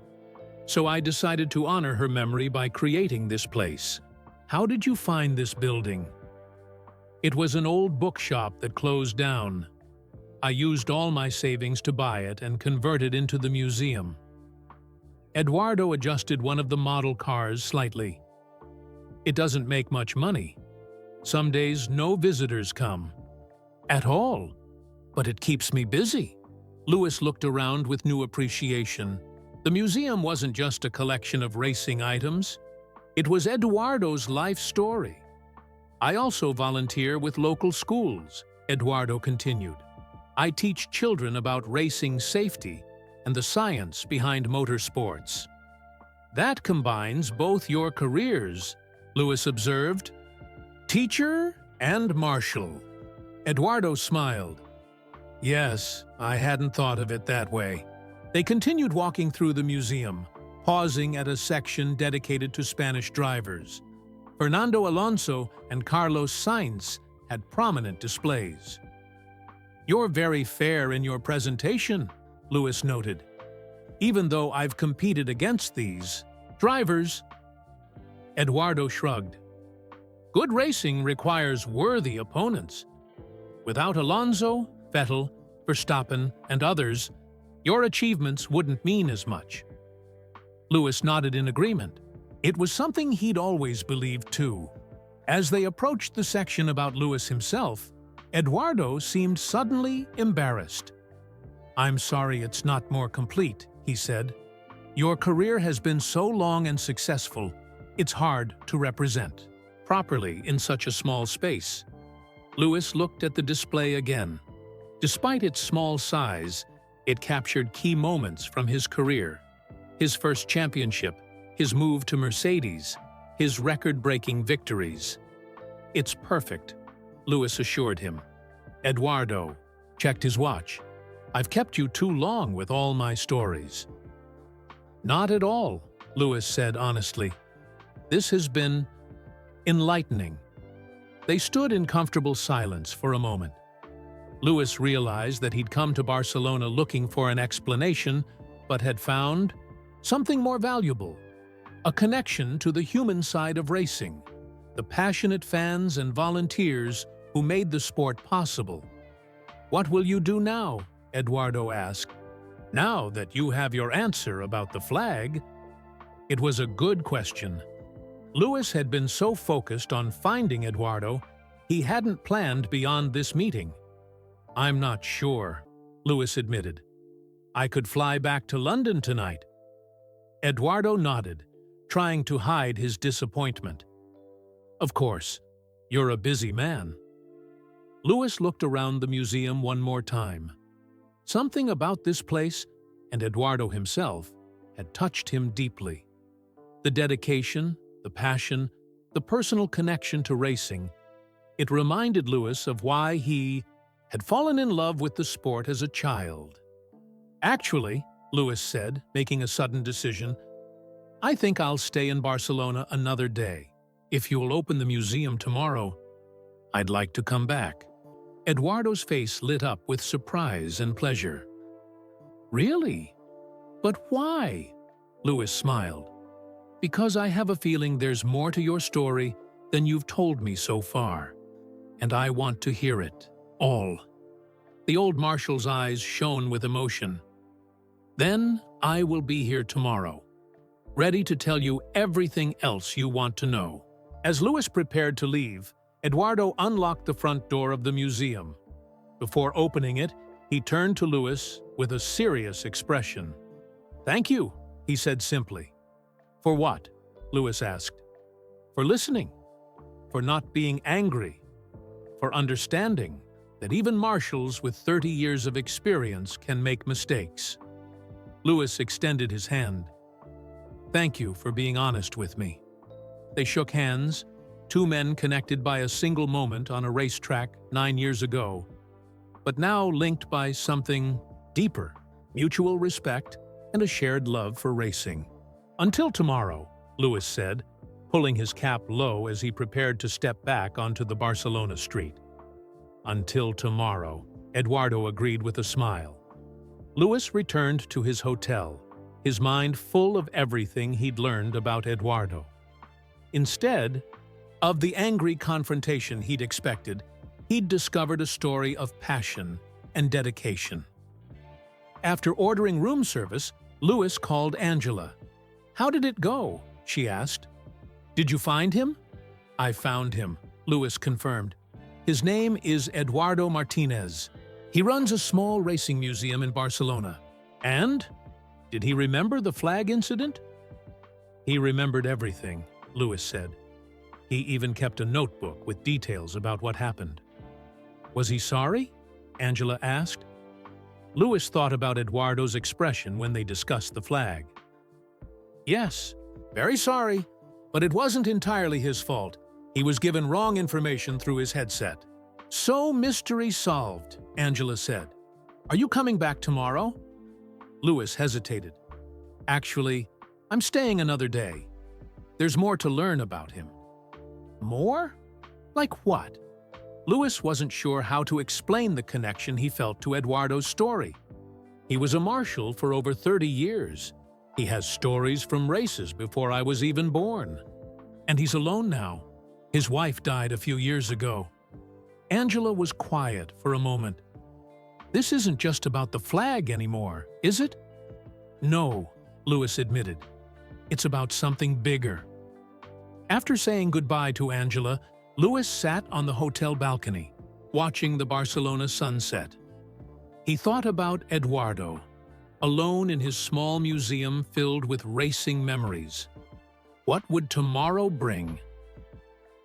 So I decided to honor her memory by creating this place. How did you find this building? It was an old bookshop that closed down. I used all my savings to buy it and convert it into the museum. Eduardo adjusted one of the model cars slightly. It doesn't make much money. Some days no visitors come. At all. But it keeps me busy. Lewis looked around with new appreciation. The museum wasn't just a collection of racing items. It was Eduardo's life story. I also volunteer with local schools, Eduardo continued. I teach children about racing safety and the science behind motorsports. That combines both your careers, Lewis observed. Teacher and marshal. Eduardo smiled. Yes, I hadn't thought of it that way. They continued walking through the museum, pausing at a section dedicated to Spanish drivers. Fernando Alonso and Carlos Sainz had prominent displays. You're very fair in your presentation, Lewis noted. Even though I've competed against these drivers, Eduardo shrugged. Good racing requires worthy opponents. Without Alonso, Vettel, Verstappen, and others, your achievements wouldn't mean as much. Lewis nodded in agreement. It was something he'd always believed too. As they approached the section about Lewis himself, Eduardo seemed suddenly embarrassed. I'm sorry it's not more complete, he said. Your career has been so long and successful, it's hard to represent. properly in such a small space. Lewis looked at the display again. Despite its small size, it captured key moments from his career. His first championship, his move to Mercedes, his record-breaking victories. "It's perfect," Lewis assured him. Eduardo checked his watch. "I've kept you too long with all my stories." "Not at all," Lewis said honestly. "This has been enlightening." They stood in comfortable silence for a moment. Lewis realized that he'd come to Barcelona looking for an explanation, but had found something more valuable: a connection to the human side of racing, the passionate fans and volunteers who made the sport possible. "What will you do now?" Eduardo asked. "Now that you have your answer about the flag?" It was a good question. Lewis had been so focused on finding Eduardo, he hadn't planned beyond this meeting. "I'm not sure," Lewis admitted. "I could fly back to London tonight." Eduardo nodded, trying to hide his disappointment. "Of course, you're a busy man." Lewis looked around the museum one more time. Something about this place, and Eduardo himself, had touched him deeply. The dedication, the passion, the personal connection to racing. It reminded Lewis of why he had fallen in love with the sport as a child. "Actually," Lewis said, making a sudden decision, "I think I'll stay in Barcelona another day. If you'll open the museum tomorrow, I'd like to come back." Eduardo's face lit up with surprise and pleasure. "Really? But why?" Lewis smiled. "Because I have a feeling there's more to your story than you've told me so far, and I want to hear it all." The old Marshal's eyes shone with emotion. "Then I will be here tomorrow, ready to tell you everything else you want to know." As Lewis prepared to leave, Eduardo unlocked the front door of the museum. Before opening it, he turned to Lewis with a serious expression. "Thank you," he said simply. "For what?" Lewis asked. "For listening, for not being angry, for understanding that even marshals with 30 years of experience can make mistakes." Lewis extended his hand. "Thank you for being honest with me." They shook hands, two men connected by a single moment on a racetrack 9 years ago, but now linked by something deeper, mutual respect and a shared love for racing. "Until tomorrow," Lewis said, pulling his cap low as he prepared to step back onto the Barcelona street. "Until tomorrow," Eduardo agreed with a smile. Lewis returned to his hotel, his mind full of everything he'd learned about Eduardo. Instead of the angry confrontation he'd expected, he'd discovered a story of passion and dedication. After ordering room service, Lewis called Angela. "How did it go?" she asked. "Did you find him?" "I found him," Lewis confirmed. "His name is Eduardo Martinez. He runs a small racing museum in Barcelona." "And? Did he remember the flag incident?" "He remembered everything," Lewis said. "He even kept a notebook with details about what happened." "Was he sorry?" Angela asked. Lewis thought about Eduardo's expression when they discussed the flag. "Yes, very sorry, but it wasn't entirely his fault. He was given wrong information through his headset." "So mystery solved," Angela said. "Are you coming back tomorrow?" Lewis hesitated. "Actually, I'm staying another day. There's more to learn about him." "More? Like what?" Lewis wasn't sure how to explain the connection he felt to Eduardo's story. He was a marshal for over 30 years. He has stories from races before I was even born. And he's alone now. His wife died a few years ago. Angela was quiet for a moment. "This isn't just about the flag anymore, is it?" "No," Lewis admitted. "It's about something bigger." After saying goodbye to Angela, Lewis sat on the hotel balcony, watching the Barcelona sunset. He thought about Eduardo, alone in his small museum filled with racing memories. What would tomorrow bring?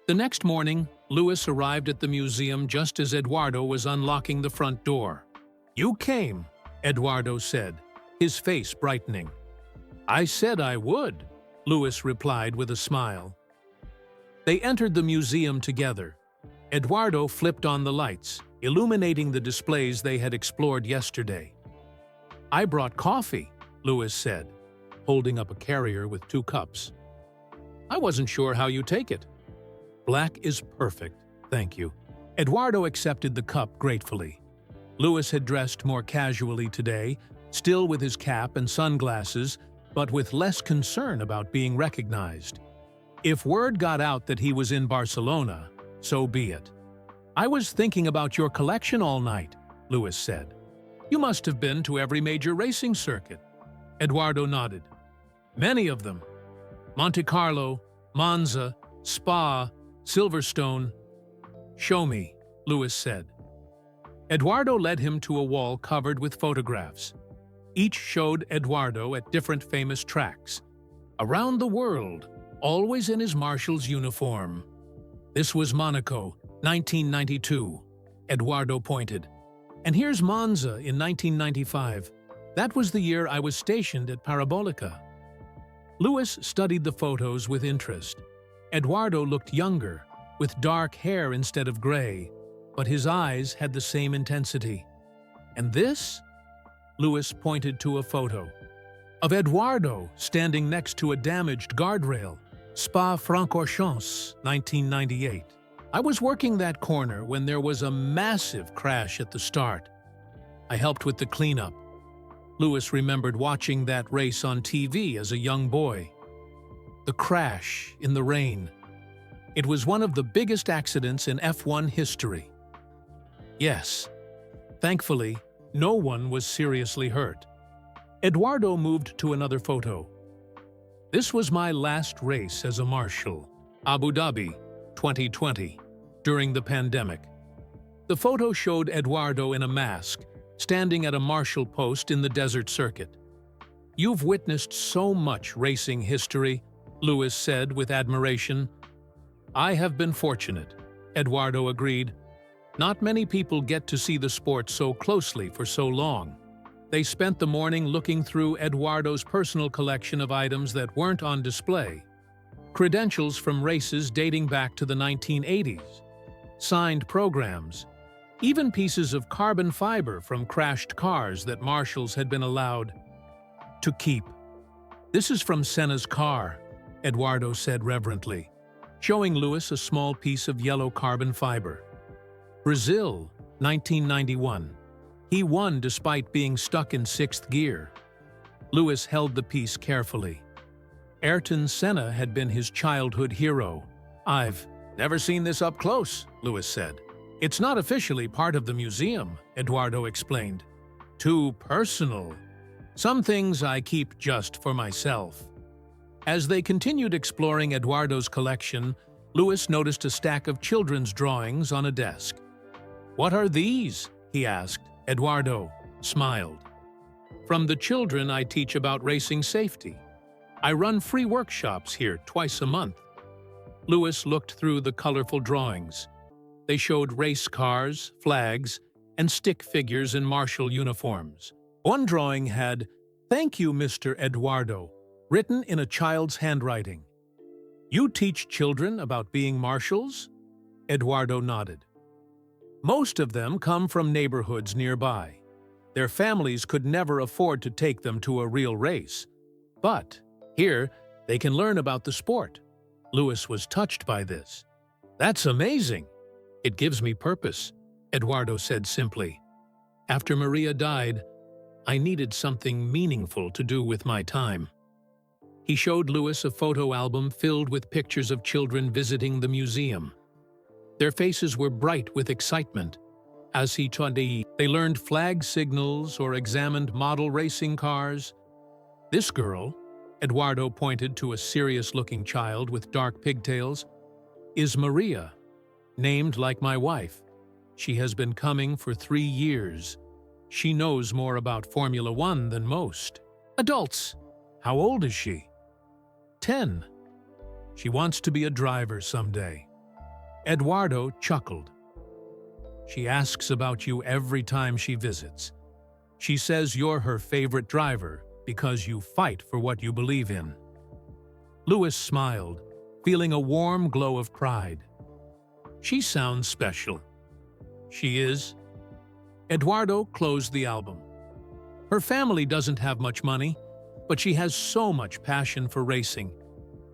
The next morning, Louis arrived at the museum just as Eduardo was unlocking the front door. "You came," Eduardo said, his face brightening. "I said I would," Louis replied with a smile. They entered the museum together. Eduardo flipped on the lights, illuminating the displays they had explored yesterday. "I brought coffee," Louis said, holding up a carrier with 2 cups. "I wasn't sure how you take it." "Black is perfect, thank you." Eduardo accepted the cup gratefully. Louis had dressed more casually today, still with his cap and sunglasses, but with less concern about being recognized. If word got out that he was in Barcelona, so be it. "I was thinking about your collection all night," Louis said. "You must have been to every major racing circuit." Eduardo nodded. "Many of them. Monte Carlo, Monza, Spa, Silverstone." "Show me," Louis said. Eduardo led him to a wall covered with photographs. Each showed Eduardo at different famous tracks. Around the world, always in his Marshal's uniform. "This was Monaco, 1992, Eduardo pointed. "And here's Monza in 1995. That was the year I was stationed at Parabolica." Louis studied the photos with interest. Eduardo looked younger, with dark hair instead of gray, but his eyes had the same intensity. "And this?" Louis pointed to a photo of Eduardo standing next to a damaged guardrail. Spa-Francorchamps, 1998. "I was working that corner when there was a massive crash at the start. I helped with the cleanup." Louis remembered watching that race on TV as a young boy. The crash in the rain. It was one of the biggest accidents in F1 history. "Yes. Thankfully, no one was seriously hurt." Eduardo moved to another photo. "This was my last race as a Marshal, Abu Dhabi, 2020, during the pandemic." The photo showed Eduardo in a mask, standing at a Marshal post in the desert circuit. "You've witnessed so much racing history," Louis said with admiration. "I have been fortunate," Eduardo agreed. "Not many people get to see the sport so closely for so long." They spent the morning looking through Eduardo's personal collection of items that weren't on display. Credentials from races dating back to the 1980s, signed programs, even pieces of carbon fiber from crashed cars that Marshals had been allowed to keep. "This is from Senna's car," Eduardo said reverently, showing Louis a small piece of yellow carbon fiber. "Brazil, 1991. He won despite being stuck in 6th gear." Louis held the piece carefully. Ayrton Senna had been his childhood hero. "I've never seen this up close," Louis said. "It's not officially part of the museum," Eduardo explained. "Too personal. Some things I keep just for myself." As they continued exploring Eduardo's collection, Louis noticed a stack of children's drawings on a desk. "What are these?" he asked. Eduardo smiled. "From the children I teach about racing safety. I run free workshops here twice a month." Louis looked through the colorful drawings. They showed race cars, flags, and stick figures in Marshal uniforms. One drawing had, "Thank you, Mr. Eduardo," written in a child's handwriting. "You teach children about being Marshals?" Eduardo nodded. "Most of them come from neighborhoods nearby. Their families could never afford to take them to a real race. But here, they can learn about the sport." Louis was touched by this. "That's amazing. It gives me purpose," Eduardo said simply. "After Maria died, I needed something meaningful to do with my time." He showed Louis a photo album filled with pictures of children visiting the museum. Their faces were bright with excitement. As he taught, they learned flag signals or examined model racing cars. "This girl," Eduardo pointed to a serious-looking child with dark pigtails, "is Maria, named like my wife. She has been coming for 3 years. She knows more about Formula One than most adults." "How old is she?" 10. "She wants to be a driver someday." Eduardo chuckled. She asks about you every time she visits. She says you're her favorite driver because you fight for what you believe in. Louis smiled, feeling a warm glow of pride. She sounds special. She is. Eduardo closed the album. Her family doesn't have much money, but she has so much passion for racing.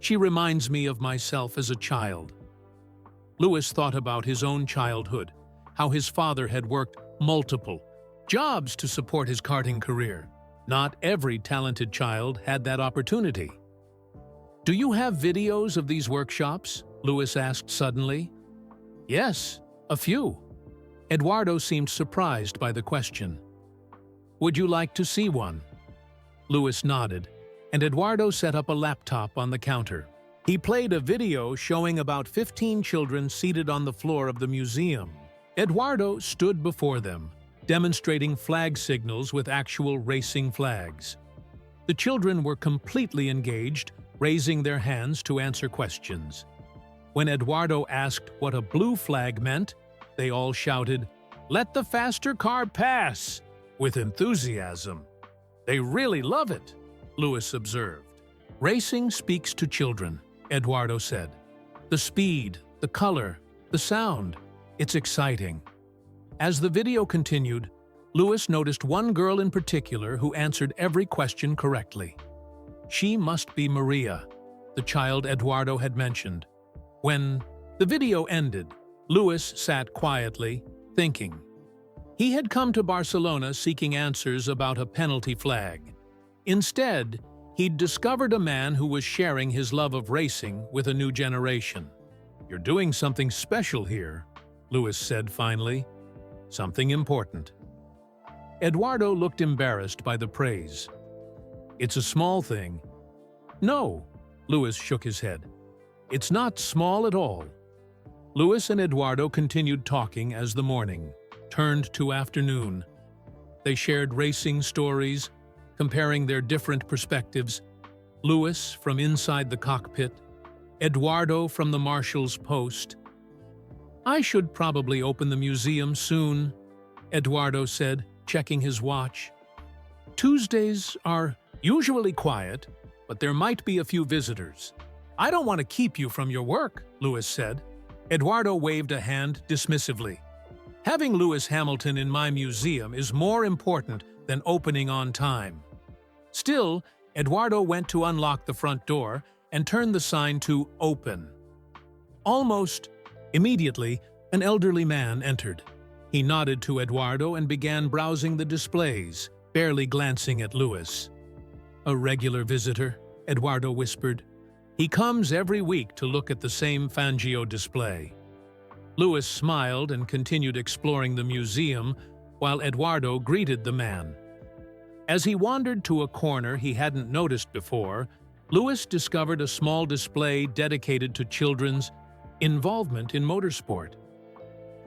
She reminds me of myself as a child. Louis thought about his own childhood, how his father had worked multiple jobs to support his karting career. Not every talented child had that opportunity. "Do you have videos of these workshops?" Louis asked suddenly. "Yes, a few." Eduardo seemed surprised by the question. "Would you like to see one?" Louis nodded, and Eduardo set up a laptop on the counter. He played a video showing about 15 children seated on the floor of the museum. Eduardo stood before them, demonstrating flag signals with actual racing flags. The children were completely engaged, raising their hands to answer questions. When Eduardo asked what a blue flag meant, they all shouted, "Let the faster car pass!" with enthusiasm. "They really love it," Louis observed. "Racing speaks to children," Eduardo said. "The speed, the color, the sound. It's exciting." As the video continued, Louis noticed one girl in particular who answered every question correctly. She must be Maria, the child Eduardo had mentioned. When the video ended, Louis sat quietly, thinking. He had come to Barcelona seeking answers about a penalty flag. Instead, he'd discovered a man who was sharing his love of racing with a new generation. "You're doing something special here," Louis said finally. "Something important." Eduardo looked embarrassed by the praise. "It's a small thing." "No," Louis shook his head. "It's not small at all." Louis and Eduardo continued talking as the morning turned to afternoon. They shared racing stories, comparing their different perspectives. Louis from inside the cockpit, Eduardo from the Marshal's post. "I should probably open the museum soon," Eduardo said, checking his watch. "Tuesdays are usually quiet, but there might be a few visitors." "I don't want to keep you from your work," Louis said. Eduardo waved a hand dismissively. "Having Lewis Hamilton in my museum is more important than opening on time." Still, Eduardo went to unlock the front door and turned the sign to "Open." Almost immediately, an elderly man entered. He nodded to Eduardo and began browsing the displays, barely glancing at Louis. "A regular visitor," Eduardo whispered. "He comes every week to look at the same Fangio display." Louis smiled and continued exploring the museum while Eduardo greeted the man. As he wandered to a corner he hadn't noticed before, Louis discovered a small display dedicated to children's involvement in motorsport.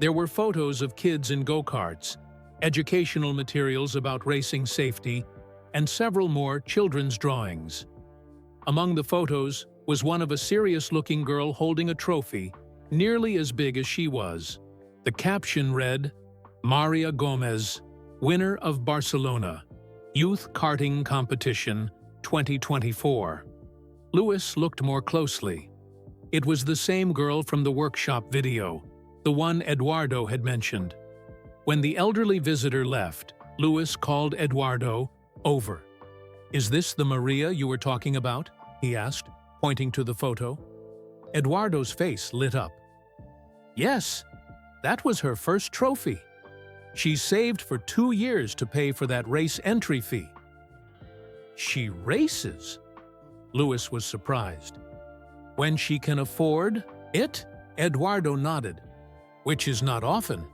There were photos of kids in go-karts, educational materials about racing safety, and several more children's drawings. Among the photos was one of a serious-looking girl holding a trophy, nearly as big as she was. The caption read, "Maria Gomez, winner of Barcelona, Youth Karting Competition 2024. Louis looked more closely. It was the same girl from the workshop video, the one Eduardo had mentioned. When the elderly visitor left, Louis called Eduardo over. "Is this the Maria you were talking about?" he asked, pointing to the photo. Eduardo's face lit up. "Yes, that was her first trophy. She saved for 2 years to pay for that race entry fee." "She races?" Louis was surprised. "When she can afford it?" Eduardo nodded. "Which is not often.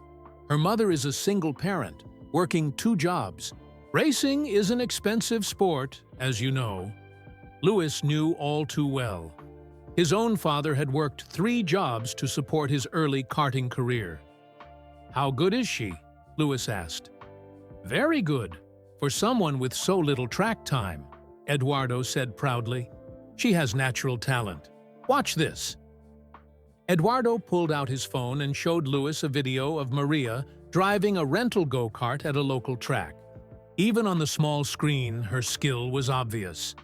Her mother is a single parent, working 2 jobs. Racing is an expensive sport, as you know." Louis knew all too well. His own father had worked 3 jobs to support his early karting career. "How good is she?" Louis asked. "Very good, for someone with so little track time," Eduardo said proudly. "She has natural talent. Watch this." Eduardo pulled out his phone and showed Louis a video of Maria driving a rental go-kart at a local track. Even on the small screen, her skill was obvious.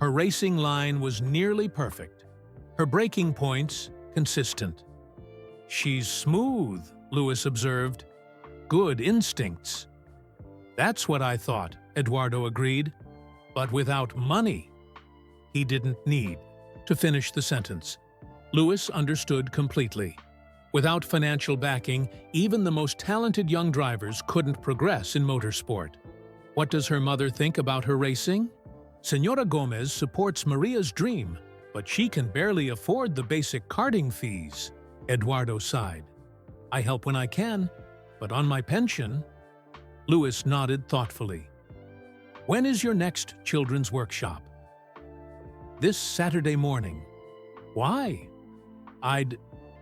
Her racing line was nearly perfect. Her braking points consistent. "She's smooth," Louis observed. "Good instincts." "That's what I thought," Eduardo agreed. "But without money." He didn't need to finish the sentence. Louis understood completely. Without financial backing, even the most talented young drivers couldn't progress in motorsport. What does her mother think about her racing? Senora Gomez supports Maria's dream, but she can barely afford the basic karting fees. Eduardo sighed. "I help when I can, but on my pension." Louis nodded thoughtfully. "When is your next children's workshop?" "This Saturday morning." "Why?" "I'd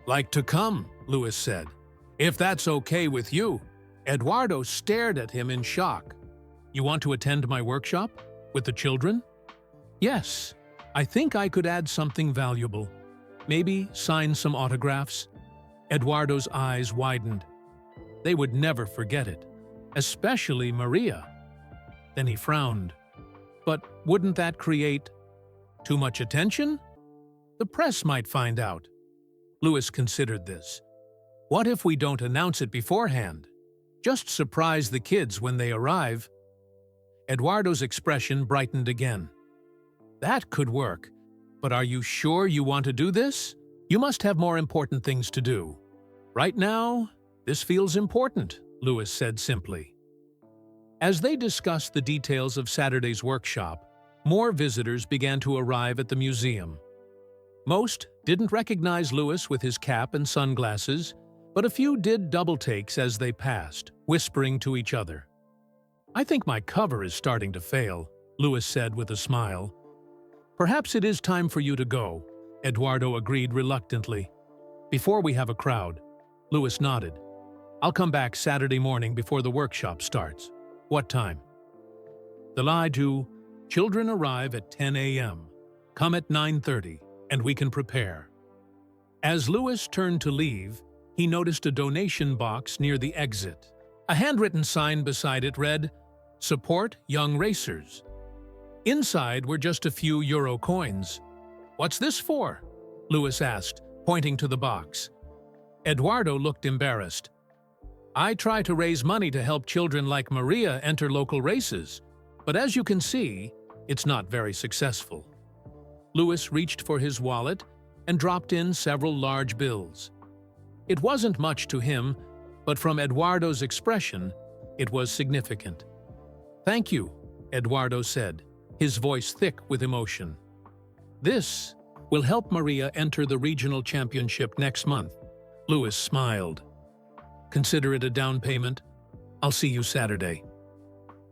like to come," Louis said. "If that's okay with you." Eduardo stared at him in shock. "You want to attend my workshop? With the children?" "Yes. I think I could add something valuable. Maybe sign some autographs." Eduardo's eyes widened. They would never forget it. Especially Maria. Then he frowned. "But wouldn't that create too much attention? The press might find out." Louis considered this. "What if we don't announce it beforehand? Just surprise the kids when they arrive." Eduardo's expression brightened again. "That could work. But are you sure you want to do this? You must have more important things to do." "Right now, this feels important," Louis said simply. As they discussed the details of Saturday's workshop, more visitors began to arrive at the museum. Most didn't recognize Louis with his cap and sunglasses, but a few did double takes as they passed, whispering to each other. "I think my cover is starting to fail," Louis said with a smile. "Perhaps it is time for you to go," Eduardo agreed reluctantly. "Before we have a crowd." Louis nodded. "I'll come back Saturday morning before the workshop starts." "What time?" The lie to "Children arrive at 10 a.m. Come at 9:30, and we can prepare." As Louis turned to leave, he noticed a donation box near the exit. A handwritten sign beside it read, "Support Young Racers." Inside were just a few euro coins. "What's this for?" Louis asked, pointing to the box. Eduardo looked embarrassed. "I try to raise money to help children like Maria enter local races, but as you can see, it's not very successful." Louis reached for his wallet and dropped in several large bills. It wasn't much to him, but from Eduardo's expression, it was significant. "Thank you," Eduardo said, his voice thick with emotion. "This will help Maria enter the regional championship next month." Louis smiled. "Consider it a down payment. I'll see you Saturday."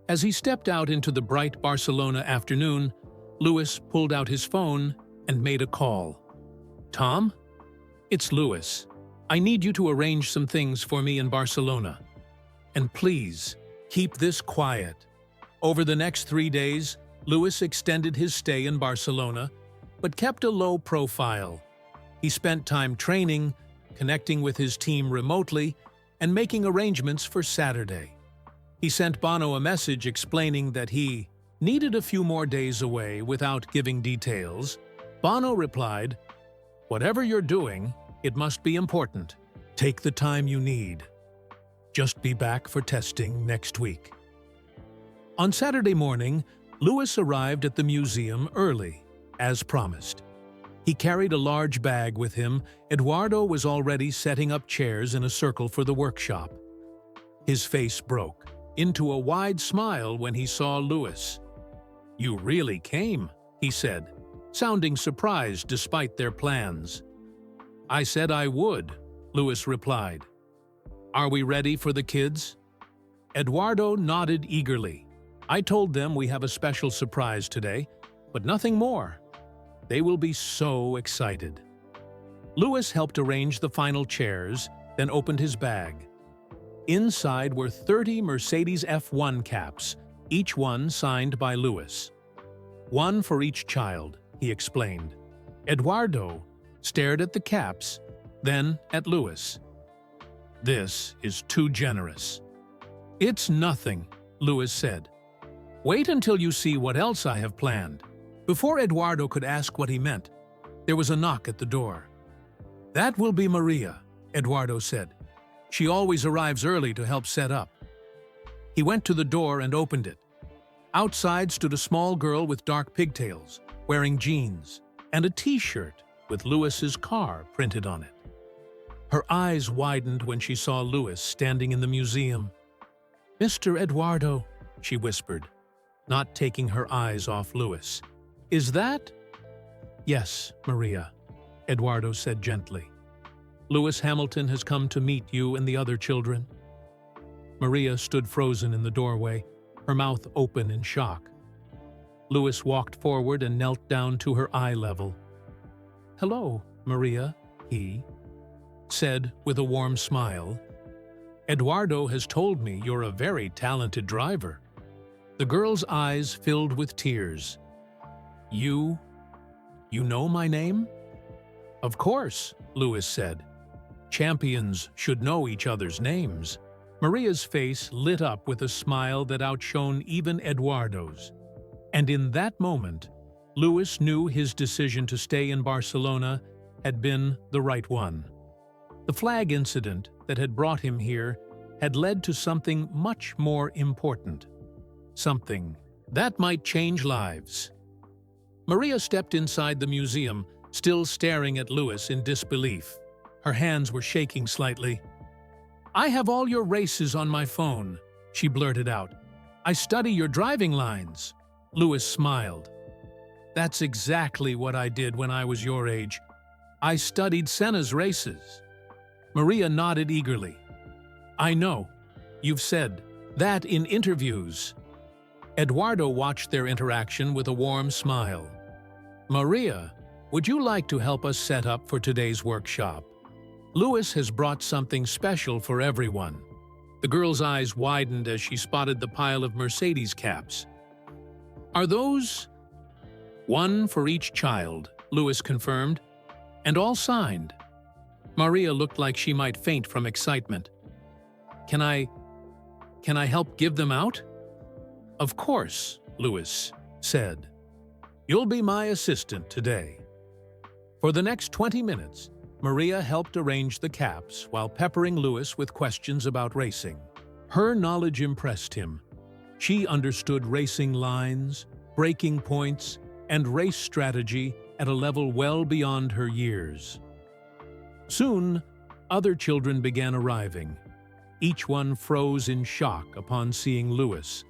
As he stepped out into the bright Barcelona afternoon, Louis pulled out his phone and made a call. "Tom? It's Louis. I need you to arrange some things for me in Barcelona. And please, keep this quiet." Over the next 3 days, Louis extended his stay in Barcelona, but kept a low profile. He spent time training, connecting with his team remotely, and making arrangements for Saturday. He sent Bono a message explaining that he needed a few more days away without giving details. Bono replied, "Whatever you're doing, it must be important. Take the time you need. Just be back for testing next week." On Saturday morning, Louis arrived at the museum early, as promised. He carried a large bag with him. Eduardo was already setting up chairs in a circle for the workshop. His face broke into a wide smile when he saw Louis. "You really came," he said, sounding surprised despite their plans. "I said I would," Louis replied. "Are we ready for the kids?" Eduardo nodded eagerly. "I told them we have a special surprise today, but nothing more. They will be so excited." Louis helped arrange the final chairs, then opened his bag. Inside were 30 Mercedes F1 caps, each one signed by Louis. "One for each child," he explained. Eduardo stared at the caps then at Louis. "This is too generous." "It's nothing," Louis said. "Wait until you see what else I have planned." Before Eduardo could ask what he meant, there was a knock at the door. "That will be Maria," Eduardo said. "She always arrives early to help set up." He went to the door and opened it. Outside stood a small girl with dark pigtails, wearing jeans, and a t-shirt with Louis's car printed on it. Her eyes widened when she saw Louis standing in the museum. "Mr. Eduardo," she whispered, not taking her eyes off Louis. "Is that—" "Yes, Maria," Eduardo said gently. "Louis Hamilton has come to meet you and the other children." Maria stood frozen in the doorway, her mouth open in shock. Louis walked forward and knelt down to her eye level. "Hello, Maria," he said with a warm smile. "Eduardo has told me you're a very talented driver." The girl's eyes filled with tears. You know my name?" "Of course," Louis said. "Champions should know each other's names." Maria's face lit up with a smile that outshone even Eduardo's. And in that moment, Louis knew his decision to stay in Barcelona had been the right one. The flag incident that had brought him here had led to something much more important. Something that might change lives. Maria stepped inside the museum, still staring at Louis in disbelief. Her hands were shaking slightly. "I have all your races on my phone," she blurted out. "I study your driving lines." Louis smiled. "That's exactly what I did when I was your age. I studied Senna's races." Maria nodded eagerly. "I know. You've said that in interviews." Eduardo watched their interaction with a warm smile. "Maria, would you like to help us set up for today's workshop? Louis has brought something special for everyone." The girl's eyes widened as she spotted the pile of Mercedes caps. "Are those—" "One for each child," Louis confirmed, "and all signed." Maria looked like she might faint from excitement. Can I help give them out?" "Of course," Louis said. "You'll be my assistant today." For the next 20 minutes, Maria helped arrange the caps while peppering Louis with questions about racing. Her knowledge impressed him. She understood racing lines, braking points, and race strategy at a level well beyond her years. Soon, other children began arriving. Each one froze in shock upon seeing Louis,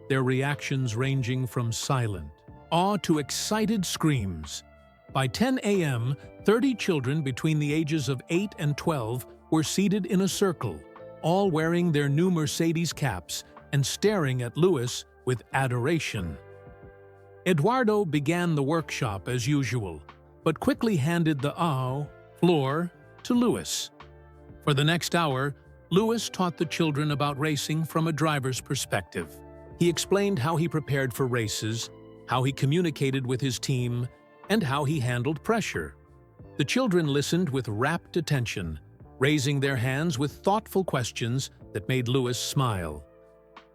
their reactions ranging from silent awe to excited screams. By 10 a.m., 30 children between the ages of 8 and 12 were seated in a circle, all wearing their new Mercedes caps and staring at Louis with adoration. Eduardo began the workshop as usual, but quickly handed the floor to Louis. For the next hour, Louis taught the children about racing from a driver's perspective. He explained how he prepared for races, how he communicated with his team, and how he handled pressure. The children listened with rapt attention, raising their hands with thoughtful questions that made Louis smile.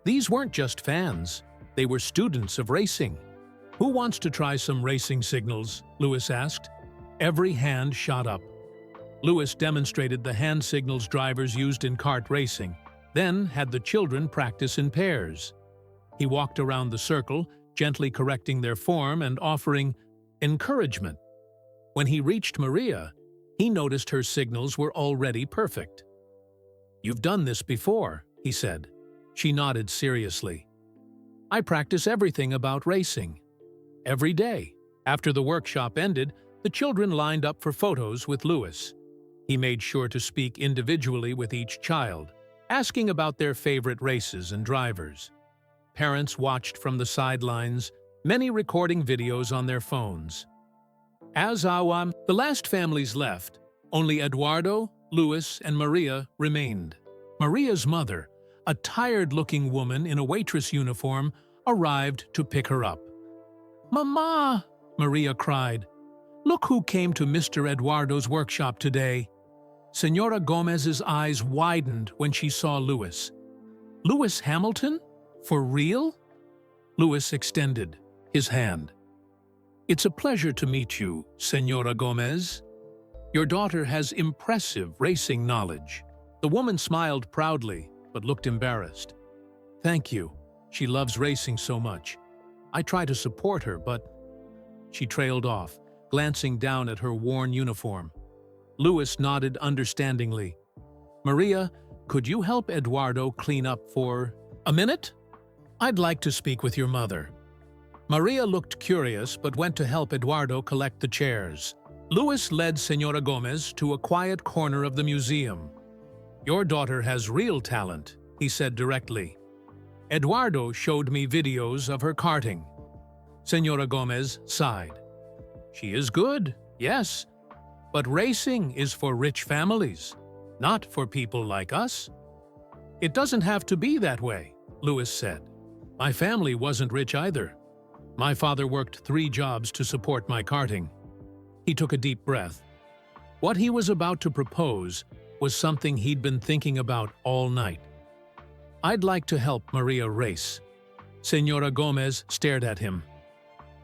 These weren't just fans, they were students of racing. "Who wants to try some racing signals?" Louis asked. Every hand shot up. Louis demonstrated the hand signals drivers used in kart racing, then had the children practice in pairs. He walked around the circle, gently correcting their form and offering encouragement. When he reached Maria, he noticed her signals were already perfect. "You've done this before," he said. She nodded seriously. "I practice everything about racing. Every day." After the workshop ended, the children lined up for photos with Louis. He made sure to speak individually with each child, asking about their favorite races and drivers. Parents watched from the sidelines, many recording videos on their phones. As the last families left, only Eduardo, Louis, and Maria remained. Maria's mother, a tired-looking woman in a waitress uniform, arrived to pick her up. "Mama!" Maria cried. "Look who came to Mr. Eduardo's workshop today." Senora Gomez's eyes widened when she saw Lewis. Lewis Hamilton? For real? Lewis extended his hand. It's a pleasure to meet you, Senora Gomez. Your daughter has impressive racing knowledge. The woman smiled proudly, but looked embarrassed. Thank you. She loves racing so much. I try to support her, but... She trailed off, glancing down at her worn uniform. Lewis nodded understandingly. Maria, could you help Eduardo clean up for a minute? I'd like to speak with your mother. Maria looked curious but went to help Eduardo collect the chairs. Lewis led Senora Gomez to a quiet corner of the museum. Your daughter has real talent, he said directly. Eduardo showed me videos of her karting. Senora Gomez sighed. She is good, yes, but racing is for rich families, not for people like us. It doesn't have to be that way, Lewis said. My family wasn't rich either. My father worked 3 jobs to support my karting. He took a deep breath. What he was about to propose was something he'd been thinking about all night. I'd like to help Maria race. Senora Gomez stared at him.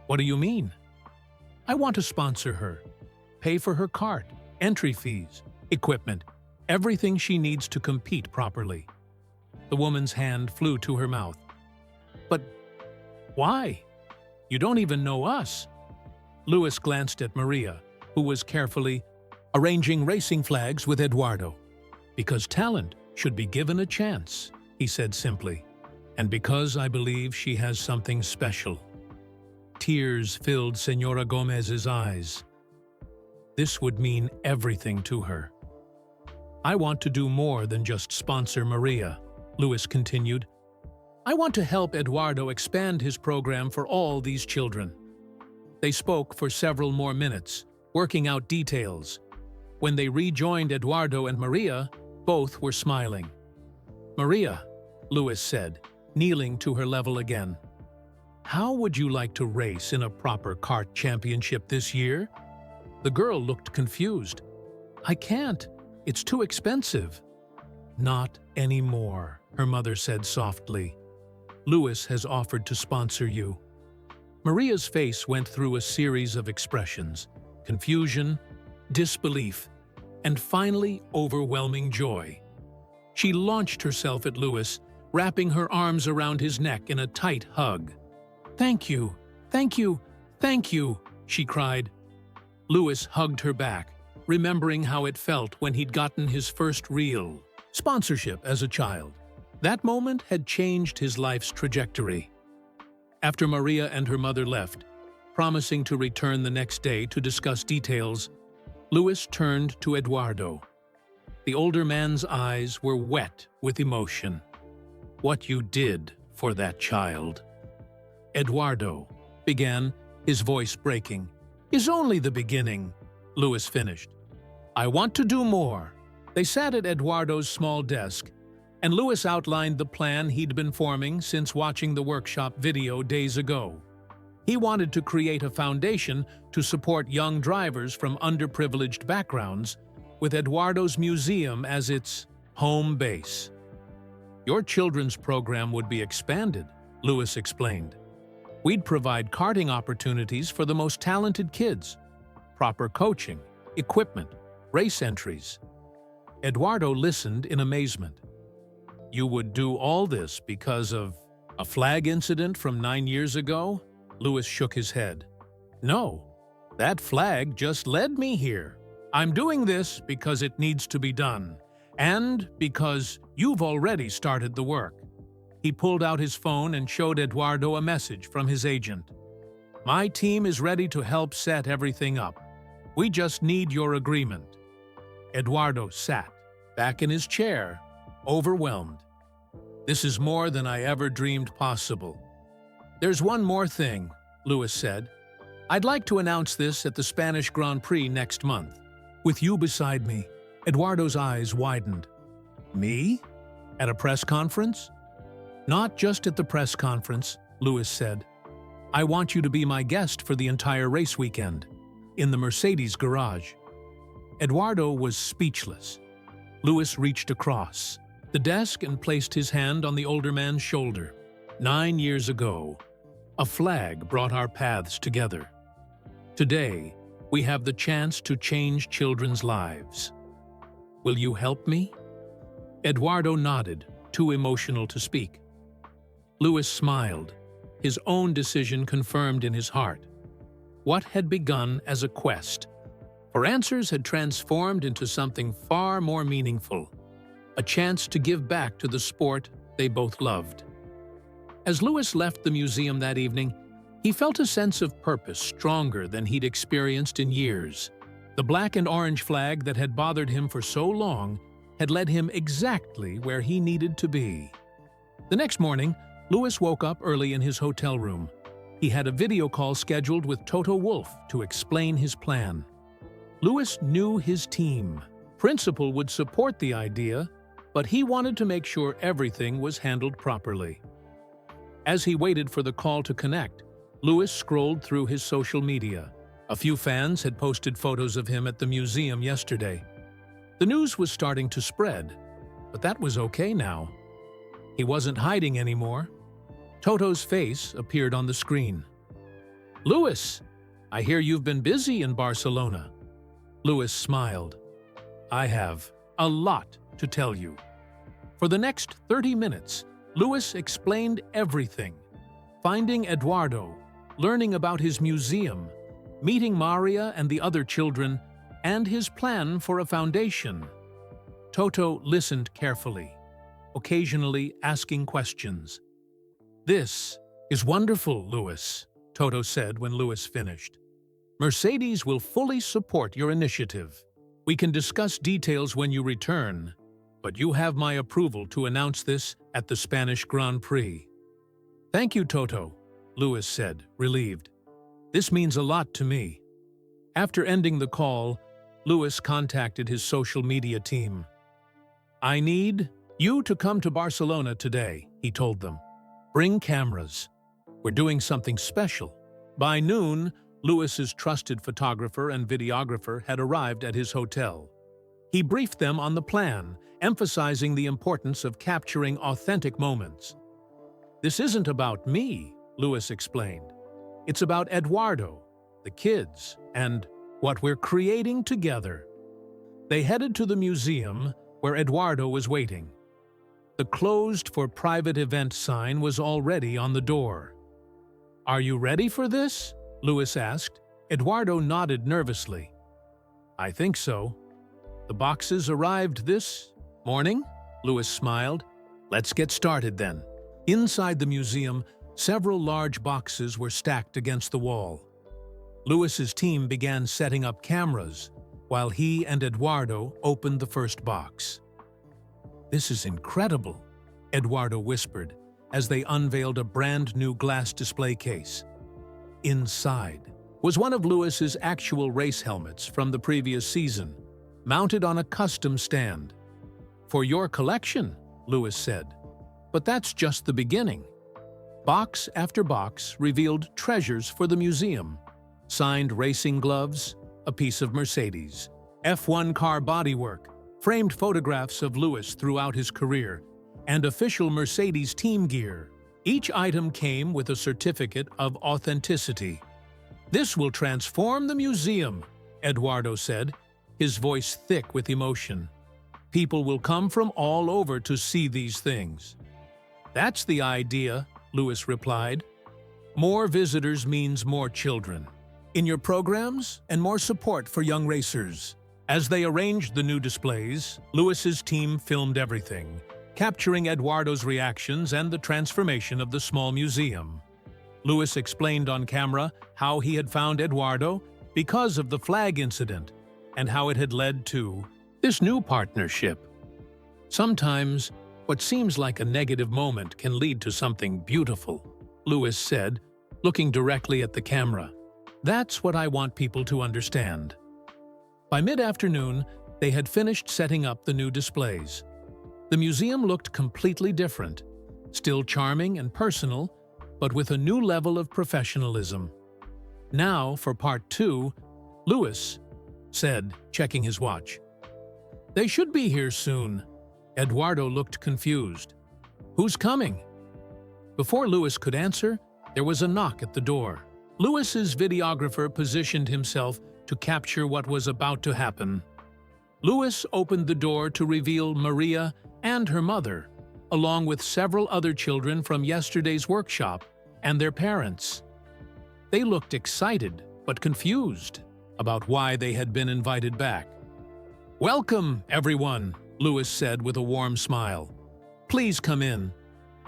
What do you mean? I want to sponsor her, pay for her kart, entry fees, equipment, everything she needs to compete properly. The woman's hand flew to her mouth. But why? You don't even know us. Lewis glanced at Maria, who was carefully arranging racing flags with Eduardo. Because talent should be given a chance, he said simply, and because I believe she has something special. Tears filled Senora Gomez's eyes. This would mean everything to her. I want to do more than just sponsor Maria, Lewis continued. I want to help Eduardo expand his program for all these children. They spoke for several more minutes, working out details. When they rejoined Eduardo and Maria, both were smiling. Maria, Lewis said, kneeling to her level again. How would you like to race in a proper kart championship this year? The girl looked confused. I can't. It's too expensive. Not anymore, her mother said softly. Lewis has offered to sponsor you. Maria's face went through a series of expressions: confusion, disbelief, and finally overwhelming joy. She launched herself at Lewis, wrapping her arms around his neck in a tight hug. Thank you, thank you, thank you, she cried. Lewis hugged her back, remembering how it felt when he'd gotten his first real sponsorship as a child. That moment had changed his life's trajectory. After Maria and her mother left, promising to return the next day to discuss details, Lewis turned to Eduardo. The older man's eyes were wet with emotion. What you did for that child. Eduardo began, his voice breaking. Is only the beginning, Lewis finished. I want to do more. They sat at Eduardo's small desk, and Lewis outlined the plan he'd been forming since watching the workshop video days ago. He wanted to create a foundation to support young drivers from underprivileged backgrounds, with Eduardo's museum as its home base. Your children's program would be expanded, Lewis explained. We'd provide karting opportunities for the most talented kids, proper coaching, equipment, race entries. Eduardo listened in amazement. You would do all this because of a flag incident from 9 years ago? Lewis shook his head. No, that flag just led me here. I'm doing this because it needs to be done, and because you've already started the work. He pulled out his phone and showed Eduardo a message from his agent. My team is ready to help set everything up. We just need your agreement. Eduardo sat back in his chair, overwhelmed. This is more than I ever dreamed possible. There's one more thing, Lewis said. I'd like to announce this at the Spanish Grand Prix next month. With you beside me, Eduardo's eyes widened. Me? At a press conference? Not just at the press conference, Lewis said. I want you to be my guest for the entire race weekend, in the Mercedes garage. Eduardo was speechless. Louis reached across the desk and placed his hand on the older man's shoulder. 9 years ago, a flag brought our paths together. Today, we have the chance to change children's lives. Will you help me? Eduardo nodded, too emotional to speak. Louis smiled, his own decision confirmed in his heart. What had begun as a quest for answers had transformed into something far more meaningful, a chance to give back to the sport they both loved. As Louis left the museum that evening, he felt a sense of purpose stronger than he'd experienced in years. The black and orange flag that had bothered him for so long had led him exactly where he needed to be. The next morning, Louis woke up early in his hotel room. He had a video call scheduled with Toto Wolff to explain his plan. Louis knew his team. Principal would support the idea, but he wanted to make sure everything was handled properly. As he waited for the call to connect, Louis scrolled through his social media. A few fans had posted photos of him at the museum yesterday. The news was starting to spread, but that was okay now. He wasn't hiding anymore. Toto's face appeared on the screen. "Louis, I hear you've been busy in Barcelona." Louis smiled. "I have a lot to tell you." For the next 30 minutes, Louis explained everything. Finding Eduardo, learning about his museum, meeting Maria and the other children, and his plan for a foundation. Toto listened carefully, occasionally asking questions. "This is wonderful, Louis," Toto said when Louis finished. "Mercedes will fully support your initiative. We can discuss details when you return, but you have my approval to announce this at the Spanish Grand Prix." "Thank you, Toto," Louis said, relieved. "This means a lot to me." After ending the call, Louis contacted his social media team. "I need you to come to Barcelona today," he told them. "Bring cameras. We're doing something special." By noon, Louis's trusted photographer and videographer had arrived at his hotel. He briefed them on the plan, emphasizing the importance of capturing authentic moments. "This isn't about me," Louis explained. "It's about Eduardo, the kids, and what we're creating together." They headed to the museum, where Eduardo was waiting. The "Closed for Private Event" sign was already on the door. "Are you ready for this?" Louis asked. Eduardo nodded nervously. "I think so." "The boxes arrived this morning?" Louis smiled. "Let's get started then." Inside the museum, several large boxes were stacked against the wall. Louis's team began setting up cameras, while he and Eduardo opened the first box. "This is incredible," Eduardo whispered, as they unveiled a brand-new glass display case. Inside was one of Louis's actual race helmets from the previous season, mounted on a custom stand. "For your collection," Louis said. But that's just the beginning. Box after box revealed treasures for the museum. Signed racing gloves, a piece of Mercedes, F1 car bodywork, framed photographs of Louis throughout his career, and official Mercedes team gear. Each item came with a certificate of authenticity. "This will transform the museum," Eduardo said, his voice thick with emotion. "People will come from all over to see these things." "That's the idea," Louis replied. "More visitors means more children in your programs and more support for young racers." As they arranged the new displays, Louis's team filmed everything, capturing Eduardo's reactions and the transformation of the small museum. Louis explained on camera how he had found Eduardo because of the flag incident and how it had led to this new partnership. "Sometimes, what seems like a negative moment can lead to something beautiful," Louis said, looking directly at the camera. "That's what I want people to understand." By mid-afternoon, they had finished setting up the new displays. The museum looked completely different, still charming and personal, but with a new level of professionalism. Now, for part 2, Louis said, checking his watch. They should be here soon. Eduardo looked confused. Who's coming? Before Louis could answer, there was a knock at the door. Louis's videographer positioned himself to capture what was about to happen. Louis opened the door to reveal Maria and her mother, along with several other children from yesterday's workshop and their parents. They looked excited but confused about why they had been invited back. "Welcome, everyone," Louis said with a warm smile. "Please come in.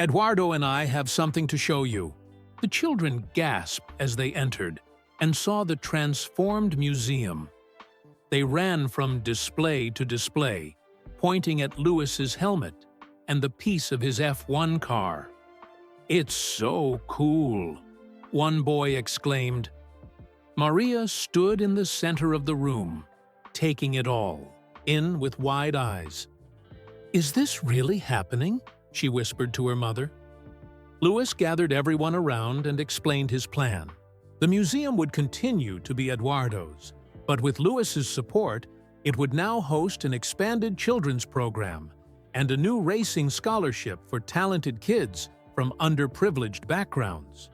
Eduardo and I have something to show you." The children gasped as they entered and saw the transformed museum. They ran from display to display, pointing at Louis's helmet and the piece of his F1 car. "It's so cool," one boy exclaimed. Maria stood in the center of the room, taking it all in with wide eyes. "Is this really happening?" she whispered to her mother. Louis gathered everyone around and explained his plan. The museum would continue to be Eduardo's, but with Louis's support, it would now host an expanded children's program and a new racing scholarship for talented kids from underprivileged backgrounds.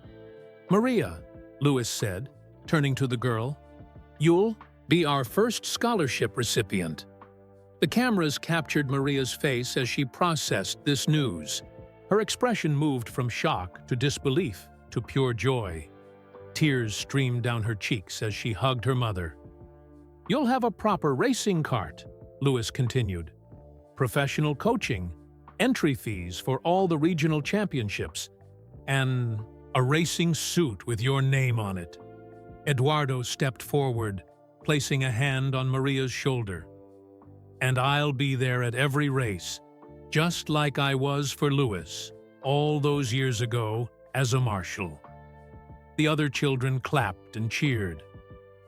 "Maria," Louis said, turning to the girl, "you'll be our first scholarship recipient." The cameras captured Maria's face as she processed this news. Her expression moved from shock to disbelief to pure joy. Tears streamed down her cheeks as she hugged her mother. "You'll have a proper racing cart," Louis continued. "Professional coaching, entry fees for all the regional championships, and a racing suit with your name on it." Eduardo stepped forward, placing a hand on Maria's shoulder. "And I'll be there at every race, just like I was for Louis all those years ago as a marshal." The other children clapped and cheered.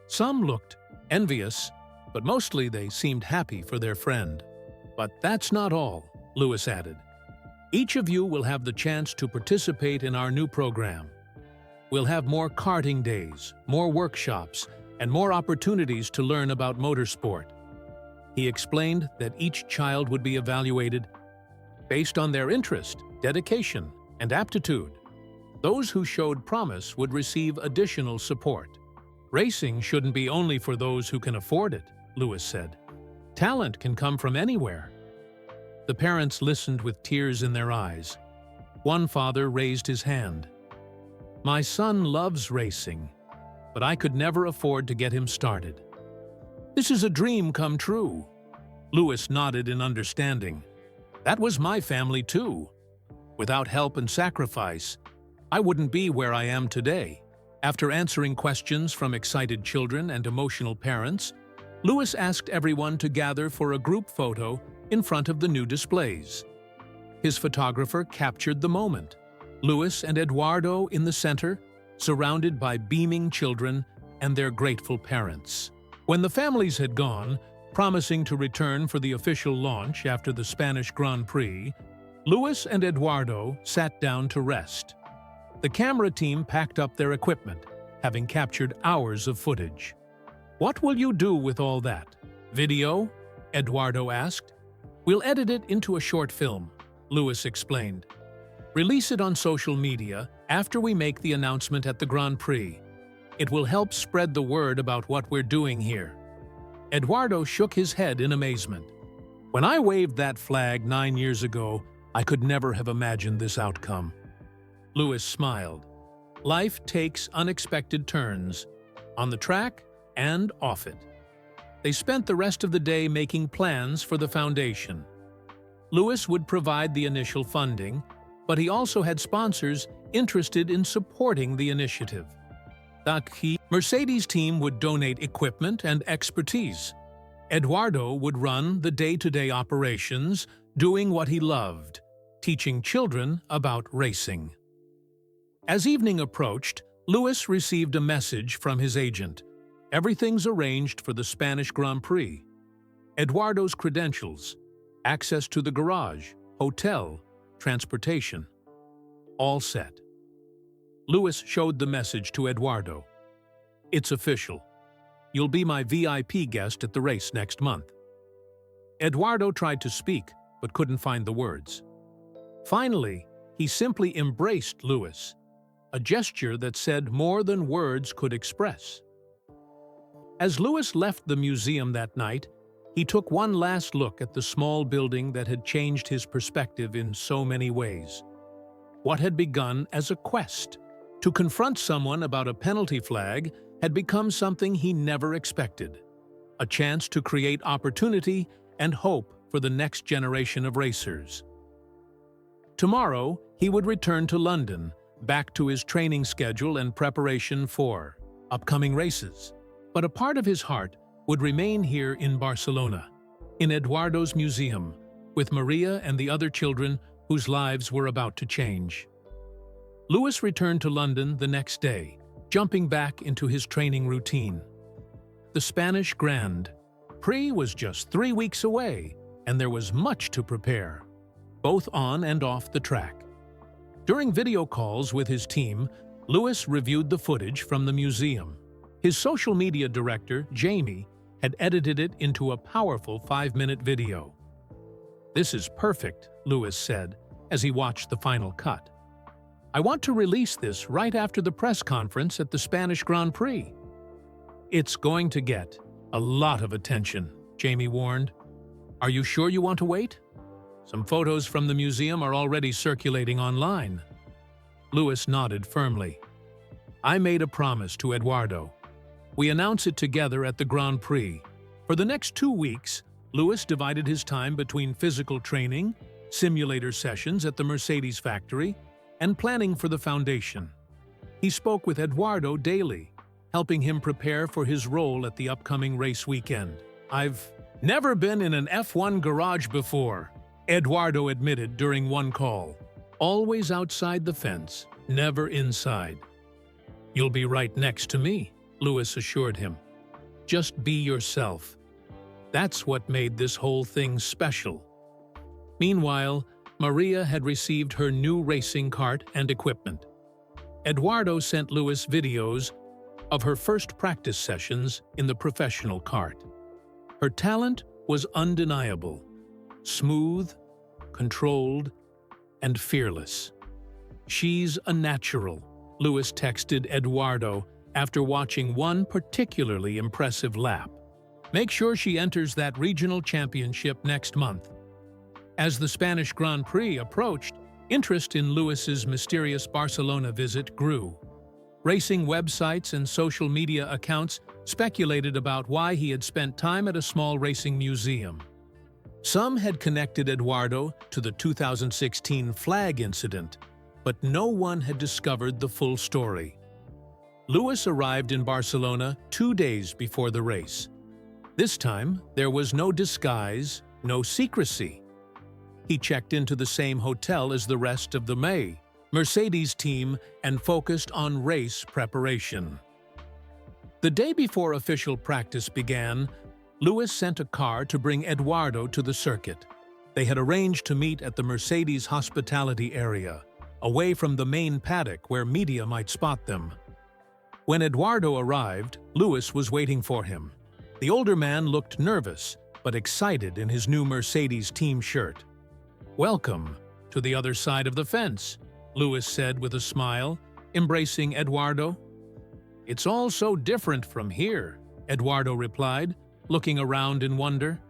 Some looked envious, but mostly they seemed happy for their friend. "But that's not all," Louis added. "Each of you will have the chance to participate in our new program. We'll have more karting days, more workshops, and more opportunities to learn about motorsport." He explained that each child would be evaluated based on their interest, dedication, and aptitude. Those who showed promise would receive additional support. "Racing shouldn't be only for those who can afford it," Louis said. "Talent can come from anywhere." The parents listened with tears in their eyes. One father raised his hand. "My son loves racing, but I could never afford to get him started." "This is a dream come true." Louis nodded in understanding. "That was my family too. Without help and sacrifice, I wouldn't be where I am today." After answering questions from excited children and emotional parents, Louis asked everyone to gather for a group photo in front of the new displays. His photographer captured the moment. Louis and Eduardo in the center, surrounded by beaming children and their grateful parents. When the families had gone, promising to return for the official launch after the Spanish Grand Prix, Louis and Eduardo sat down to rest. The camera team packed up their equipment, having captured hours of footage. "What will you do with all that? Video?" Eduardo asked. "We'll edit it into a short film," Louis explained. "Release it on social media after we make the announcement at the Grand Prix. It will help spread the word about what we're doing here." Eduardo shook his head in amazement. "When I waved that flag 9 years ago, I could never have imagined this outcome." Louis smiled. Life takes unexpected turns, on the track and off it. They spent the rest of the day making plans for the foundation. Louis would provide the initial funding, but he also had sponsors interested in supporting the initiative. The Mercedes team would donate equipment and expertise. Eduardo would run the day-to-day operations, doing what he loved, teaching children about racing. As evening approached, Louis received a message from his agent. Everything's arranged for the Spanish Grand Prix. Eduardo's credentials, access to the garage, hotel, transportation. All set. Louis showed the message to Eduardo. "It's official. You'll be my VIP guest at the race next month." Eduardo tried to speak, but couldn't find the words. Finally, he simply embraced Lewis, a gesture that said more than words could express. As Lewis left the museum that night, he took one last look at the small building that had changed his perspective in so many ways. What had begun as a quest to confront someone about a penalty flag had become something he never expected, a chance to create opportunity and hope for the next generation of racers. Tomorrow, he would return to London, back to his training schedule and preparation for upcoming races. But a part of his heart would remain here in Barcelona, in Eduardo's museum, with Maria and the other children whose lives were about to change. Lewis returned to London the next day, jumping back into his training routine. The Spanish Grand Prix was just 3 weeks away, and there was much to prepare, both on and off the track. During video calls with his team, Lewis reviewed the footage from the museum. His social media director, Jamie, had edited it into a powerful 5-minute video. "This is perfect," Lewis said as he watched the final cut. "I want to release this right after the press conference at the Spanish Grand Prix." "It's going to get a lot of attention," Jamie warned. "Are you sure you want to wait? Some photos from the museum are already circulating online." Lewis nodded firmly. "I made a promise to Eduardo. We announce it together at the Grand Prix." For the next 2 weeks, Lewis divided his time between physical training, simulator sessions at the Mercedes factory, and planning for the foundation. He spoke with Eduardo daily, helping him prepare for his role at the upcoming race weekend. "I've never been in an F1 garage before," Eduardo admitted during one call. "Always outside the fence, never inside." "You'll be right next to me," Lewis assured him. "Just be yourself. That's what made this whole thing special." Meanwhile, Maria had received her new racing cart and equipment. Eduardo sent Lewis videos of her first practice sessions in the professional cart. Her talent was undeniable, smooth, controlled, and fearless. "She's a natural," Lewis texted Eduardo after watching one particularly impressive lap. "Make sure she enters that regional championship next month." As the Spanish Grand Prix approached, interest in Lewis's mysterious Barcelona visit grew. Racing websites and social media accounts speculated about why he had spent time at a small racing museum. Some had connected Eduardo to the 2016 flag incident, but no one had discovered the full story. Lewis arrived in Barcelona 2 days before the race. This time, there was no disguise, no secrecy. He checked into the same hotel as the rest of the Mercedes team and focused on race preparation. The day before official practice began, Lewis sent a car to bring Eduardo to the circuit. They had arranged to meet at the Mercedes hospitality area, away from the main paddock where media might spot them. When Eduardo arrived, Lewis was waiting for him. The older man looked nervous, but excited in his new Mercedes team shirt. "Welcome to the other side of the fence," Lewis said with a smile, embracing Eduardo. "It's all so different from here," Eduardo replied, looking around in wonder.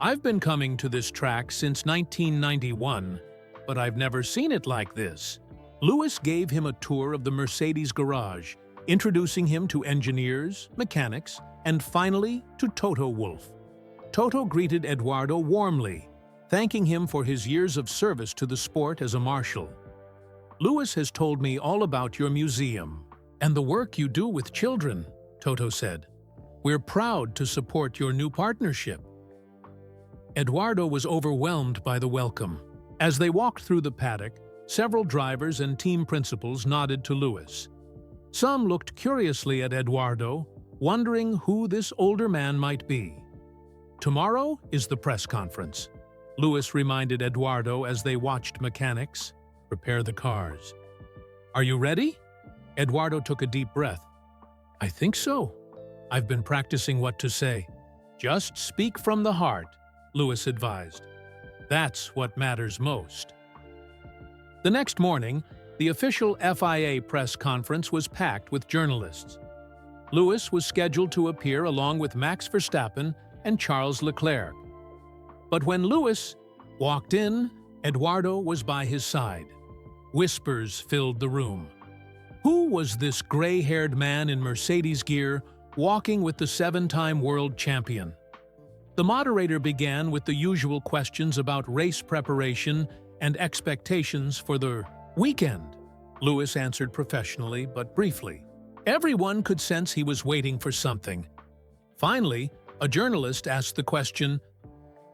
"I've been coming to this track since 1991, but I've never seen it like this." Lewis gave him a tour of the Mercedes garage, introducing him to engineers, mechanics, and finally to Toto Wolff. Toto greeted Eduardo warmly, thanking him for his years of service to the sport as a marshal. "Lewis has told me all about your museum and the work you do with children," Toto said. "We're proud to support your new partnership." Eduardo was overwhelmed by the welcome. As they walked through the paddock, several drivers and team principals nodded to Lewis. Some looked curiously at Eduardo, wondering who this older man might be. "Tomorrow is the press conference," Lewis reminded Eduardo as they watched mechanics prepare the cars. "Are you ready?" Eduardo took a deep breath. "I think so." I've been practicing what to say. Just speak from the heart, Lewis advised. That's what matters most. The next morning, the official FIA press conference was packed with journalists. Lewis was scheduled to appear along with Max Verstappen and Charles Leclerc. But when Lewis walked in, Eduardo was by his side. Whispers filled the room. Who was this gray-haired man in Mercedes gear walking with the seven-time world champion? The moderator began with the usual questions about race preparation and expectations for the weekend. Lewis answered professionally but briefly. Everyone could sense he was waiting for something. Finally, a journalist asked the question,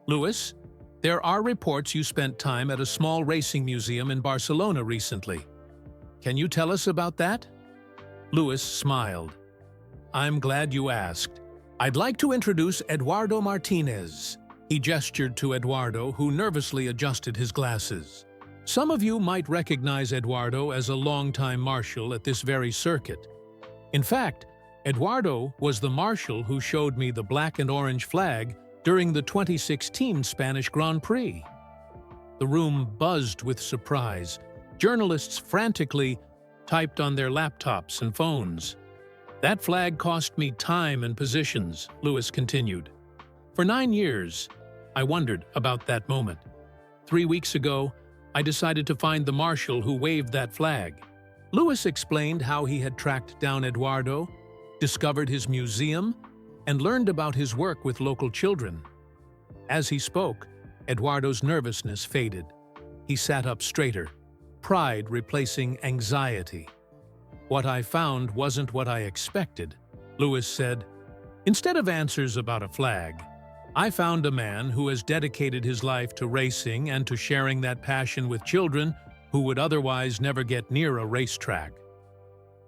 "Lewis, there are reports you spent time at a small racing museum in Barcelona recently. Can you tell us about that?" Lewis smiled. "I'm glad you asked. I'd like to introduce Eduardo Martinez." He gestured to Eduardo, who nervously adjusted his glasses. Some of you might recognize Eduardo as a longtime marshal at this very circuit. In fact, Eduardo was the marshal who showed me the black and orange flag during the 2016 Spanish Grand Prix. The room buzzed with surprise. Journalists frantically typed on their laptops and phones. "That flag cost me time and positions," Lewis continued. "For 9 years, I wondered about that moment. 3 weeks ago, I decided to find the marshal who waved that flag." Lewis explained how he had tracked down Eduardo, discovered his museum, and learned about his work with local children. As he spoke, Eduardo's nervousness faded. He sat up straighter, pride replacing anxiety. "What I found wasn't what I expected," Lewis said. "Instead of answers about a flag, I found a man who has dedicated his life to racing and to sharing that passion with children who would otherwise never get near a racetrack."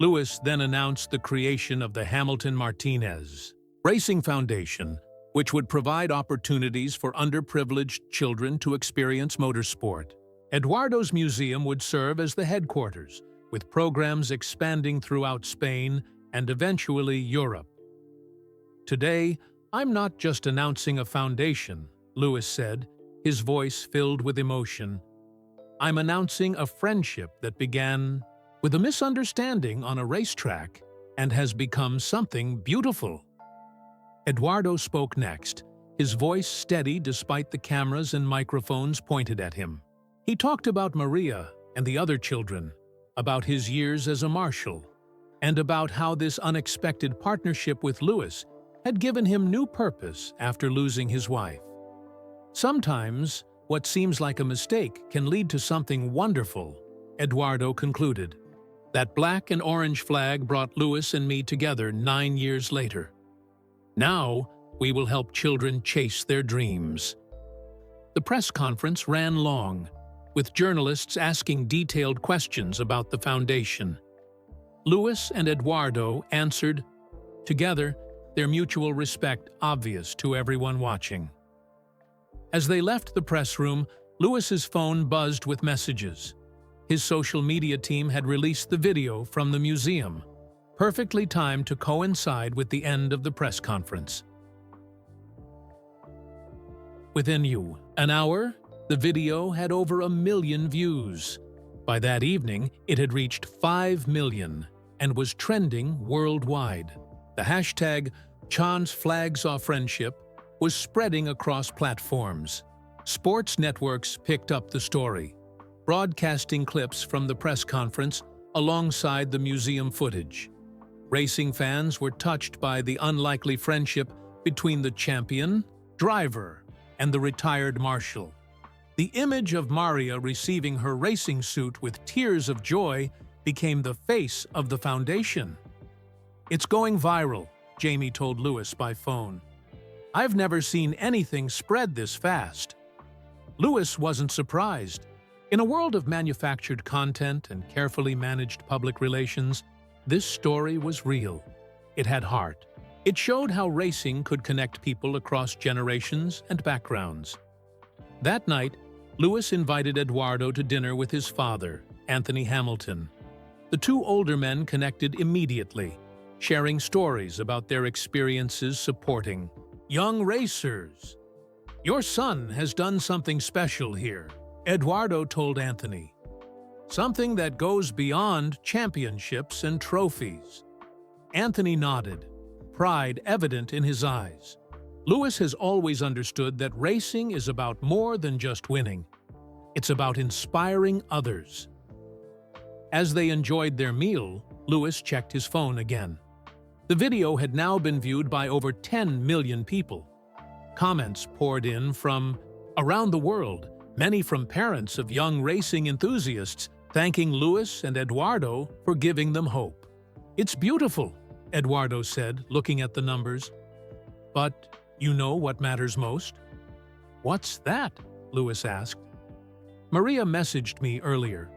Lewis then announced the creation of the Hamilton Martinez Racing Foundation, which would provide opportunities for underprivileged children to experience motorsport. Eduardo's museum would serve as the headquarters, with programs expanding throughout Spain and eventually Europe. "Today, I'm not just announcing a foundation," Lewis said, his voice filled with emotion. "I'm announcing a friendship that began with a misunderstanding on a racetrack and has become something beautiful." Eduardo spoke next, his voice steady despite the cameras and microphones pointed at him. He talked about Maria and the other children, about his years as a marshal, and about how this unexpected partnership with Lewis had given him new purpose after losing his wife. "Sometimes, what seems like a mistake can lead to something wonderful," Eduardo concluded. "That black and orange flag brought Lewis and me together 9 years later. Now, we will help children chase their dreams." The press conference ran long, with journalists asking detailed questions about the foundation. Lewis and Eduardo answered, together, their mutual respect obvious to everyone watching. As they left the press room, Lewis's phone buzzed with messages. His social media team had released the video from the museum, perfectly timed to coincide with the end of the press conference. Within an hour, the video had over 1 million views. By that evening, it had reached 5 million and was trending worldwide. The hashtag #ChansFlagsOfFriendship was spreading across platforms. Sports networks picked up the story, broadcasting clips from the press conference alongside the museum footage. Racing fans were touched by the unlikely friendship between the champion, driver, and the retired marshal. The image of Maria receiving her racing suit with tears of joy became the face of the foundation. "It's going viral," Jamie told Lewis by phone. "I've never seen anything spread this fast." Lewis wasn't surprised. In a world of manufactured content and carefully managed public relations, this story was real. It had heart. It showed how racing could connect people across generations and backgrounds. That night, Lewis invited Eduardo to dinner with his father, Anthony Hamilton. The two older men connected immediately, sharing stories about their experiences supporting young racers. "Your son has done something special here," Eduardo told Anthony. "Something that goes beyond championships and trophies." Anthony nodded, pride evident in his eyes. Lewis has always understood that racing is about more than just winning. It's about inspiring others. As they enjoyed their meal, Lewis checked his phone again. The video had now been viewed by over 10 million people. Comments poured in from around the world, many from parents of young racing enthusiasts, thanking Lewis and Eduardo for giving them hope. "It's beautiful," Eduardo said, looking at the numbers. "But you know what matters most?" "What's that?" Lewis asked. "Maria messaged me earlier.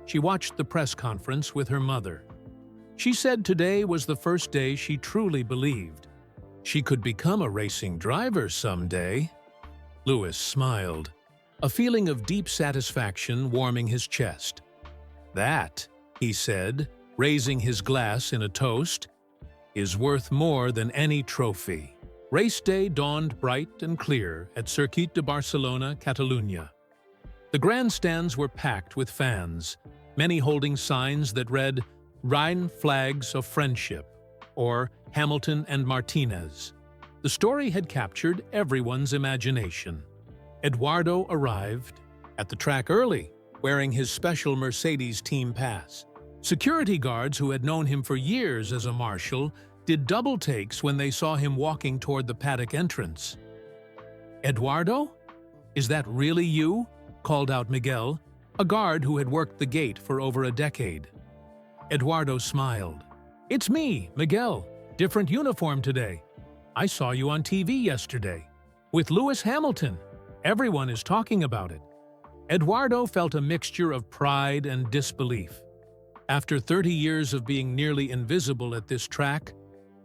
She watched the press conference with her mother. She said today was the first day she truly believed she could become a racing driver someday." Lewis smiled, a feeling of deep satisfaction warming his chest. "That," he said, raising his glass in a toast, "is worth more than any trophy." Race day dawned bright and clear at Circuit de Barcelona, Catalunya. The grandstands were packed with fans, many holding signs that read "Rhine Flags of Friendship" or "Hamilton and Martinez." The story had captured everyone's imagination. Eduardo arrived at the track early, wearing his special Mercedes team pass. Security guards who had known him for years as a marshal did double takes when they saw him walking toward the paddock entrance. "Eduardo? Is that really you?" called out Miguel, a guard who had worked the gate for over a decade. Eduardo smiled. "It's me, Miguel. Different uniform today. I saw you on TV yesterday. With Lewis Hamilton. Everyone is talking about it." Eduardo felt a mixture of pride and disbelief. After 30 years of being nearly invisible at this track,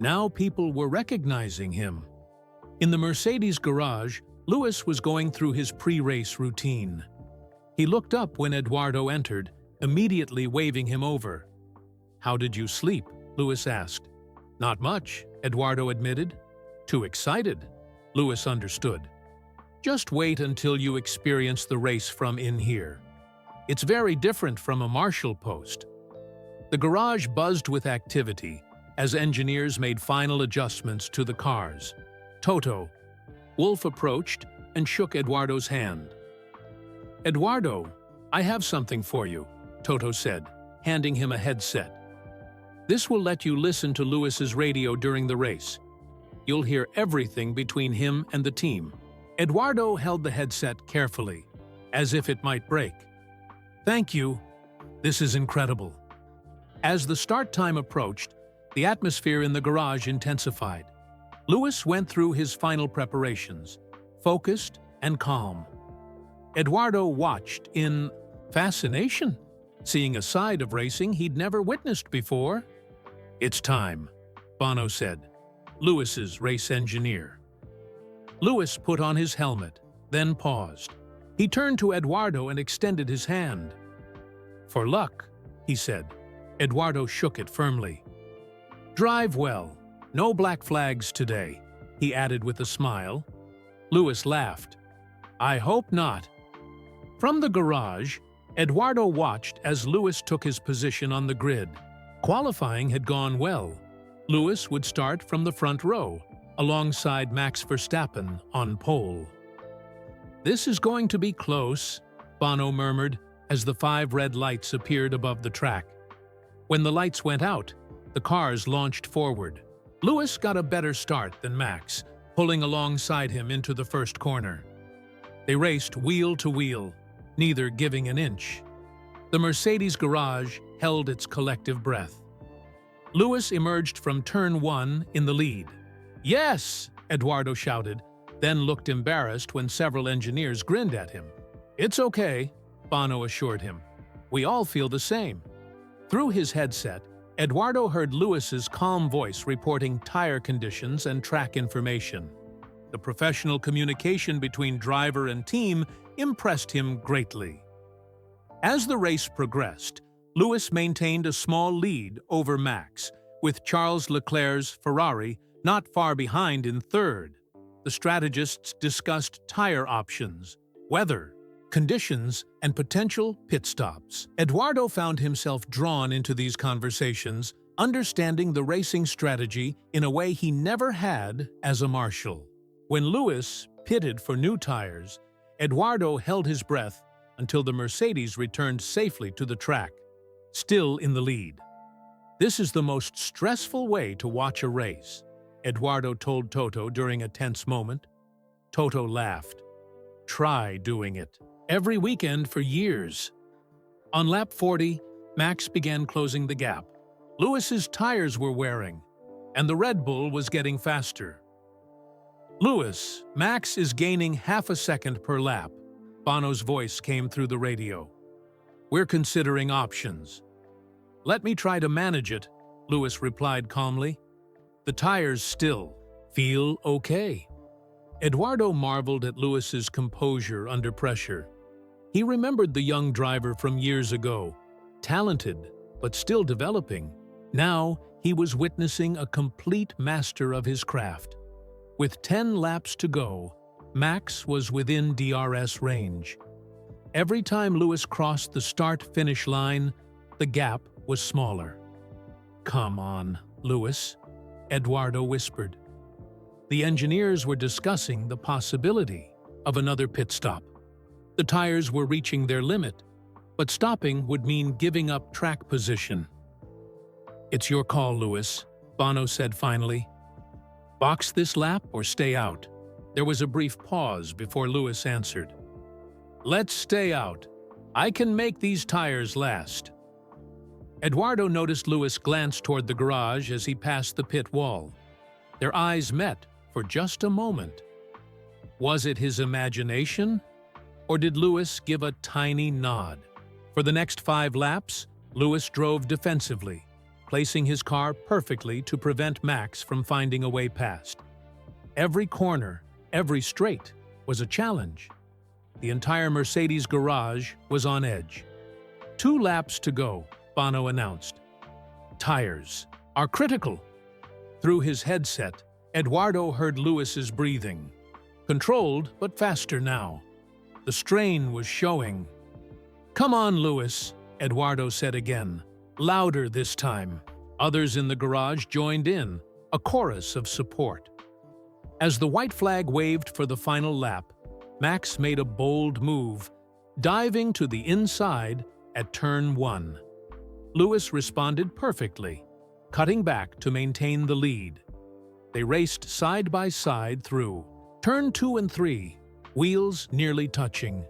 now people were recognizing him. In the Mercedes garage, Lewis was going through his pre-race routine. He looked up when Eduardo entered, immediately waving him over. "How did you sleep?" Lewis asked. "Not much," Eduardo admitted. "Too excited." Lewis understood. "Just wait until you experience the race from in here. It's very different from a Marshal post." The garage buzzed with activity as engineers made final adjustments to the cars. Toto. Wolf approached and shook Eduardo's hand. "Eduardo, I have something for you," Toto said, handing him a headset. "This will let you listen to Lewis's radio during the race. You'll hear everything between him and the team." Eduardo held the headset carefully, as if it might break. "Thank you. This is incredible." As the start time approached, the atmosphere in the garage intensified. Lewis went through his final preparations, focused and calm. Eduardo watched in fascination, seeing a side of racing he'd never witnessed before. "It's time," Bono said, Lewis's race engineer. Lewis put on his helmet, then paused. He turned to Eduardo and extended his hand. "For luck," he said. Eduardo shook it firmly. "Drive well. No black flags today," he added with a smile. Lewis laughed. "I hope not." From the garage, Eduardo watched as Lewis took his position on the grid. Qualifying had gone well. Lewis would start from the front row, alongside Max Verstappen on pole. "This is going to be close," Bono murmured as the 5 red lights appeared above the track. When the lights went out, the cars launched forward. Lewis got a better start than Max, pulling alongside him into the first corner. They raced wheel to wheel, neither giving an inch. The Mercedes garage held its collective breath. Lewis emerged from turn 1 in the lead. "Yes!" Eduardo shouted, then looked embarrassed when several engineers grinned at him. "It's okay," Bono assured him. "We all feel the same." Through his headset, Eduardo heard Lewis's calm voice reporting tire conditions and track information. The professional communication between driver and team impressed him greatly. As the race progressed, Lewis maintained a small lead over Max, with Charles Leclerc's Ferrari not far behind in third. The strategists discussed tire options, weather, conditions, and potential pit stops. Eduardo found himself drawn into these conversations, understanding the racing strategy in a way he never had as a marshal. When Lewis pitted for new tires, Eduardo held his breath until the Mercedes returned safely to the track, still in the lead. "This is the most stressful way to watch a race," Eduardo told Toto during a tense moment. Toto laughed. "Try doing it every weekend for years." On lap 40, Max began closing the gap. Lewis's tires were wearing, and the Red Bull was getting faster. "Lewis, Max is gaining half a second per lap," Bono's voice came through the radio. "We're considering options." "Let me try to manage it," Lewis replied calmly. "The tires still feel okay." Eduardo marveled at Lewis's composure under pressure. He remembered the young driver from years ago, talented but still developing. Now he was witnessing a complete master of his craft. With 10 laps to go, Max was within DRS range. Every time Lewis crossed the start-finish line, the gap was smaller. "Come on, Lewis," Eduardo whispered. The engineers were discussing the possibility of another pit stop. The tires were reaching their limit, but stopping would mean giving up track position. "It's your call, Lewis," Bono said finally. "Box this lap or stay out." There was a brief pause before Lewis answered. "Let's stay out. I can make these tires last." Eduardo noticed Lewis glance toward the garage as he passed the pit wall. Their eyes met for just a moment. Was it his imagination, or did Lewis give a tiny nod? For the next 5 laps, Lewis drove defensively, placing his car perfectly to prevent Max from finding a way past. Every corner, every straight, was a challenge. The entire Mercedes garage was on edge. 2 laps to go, Bono announced. "Tires are critical." Through his headset, Eduardo heard Lewis's breathing. Controlled, but faster now. The strain was showing. "Come on, Lewis," Eduardo said again, louder this time. Others in the garage joined in, a chorus of support. As the white flag waved for the final lap, Max made a bold move, diving to the inside at turn 1. Lewis responded perfectly, cutting back to maintain the lead. They raced side by side through turn 2 and 3, wheels nearly touching.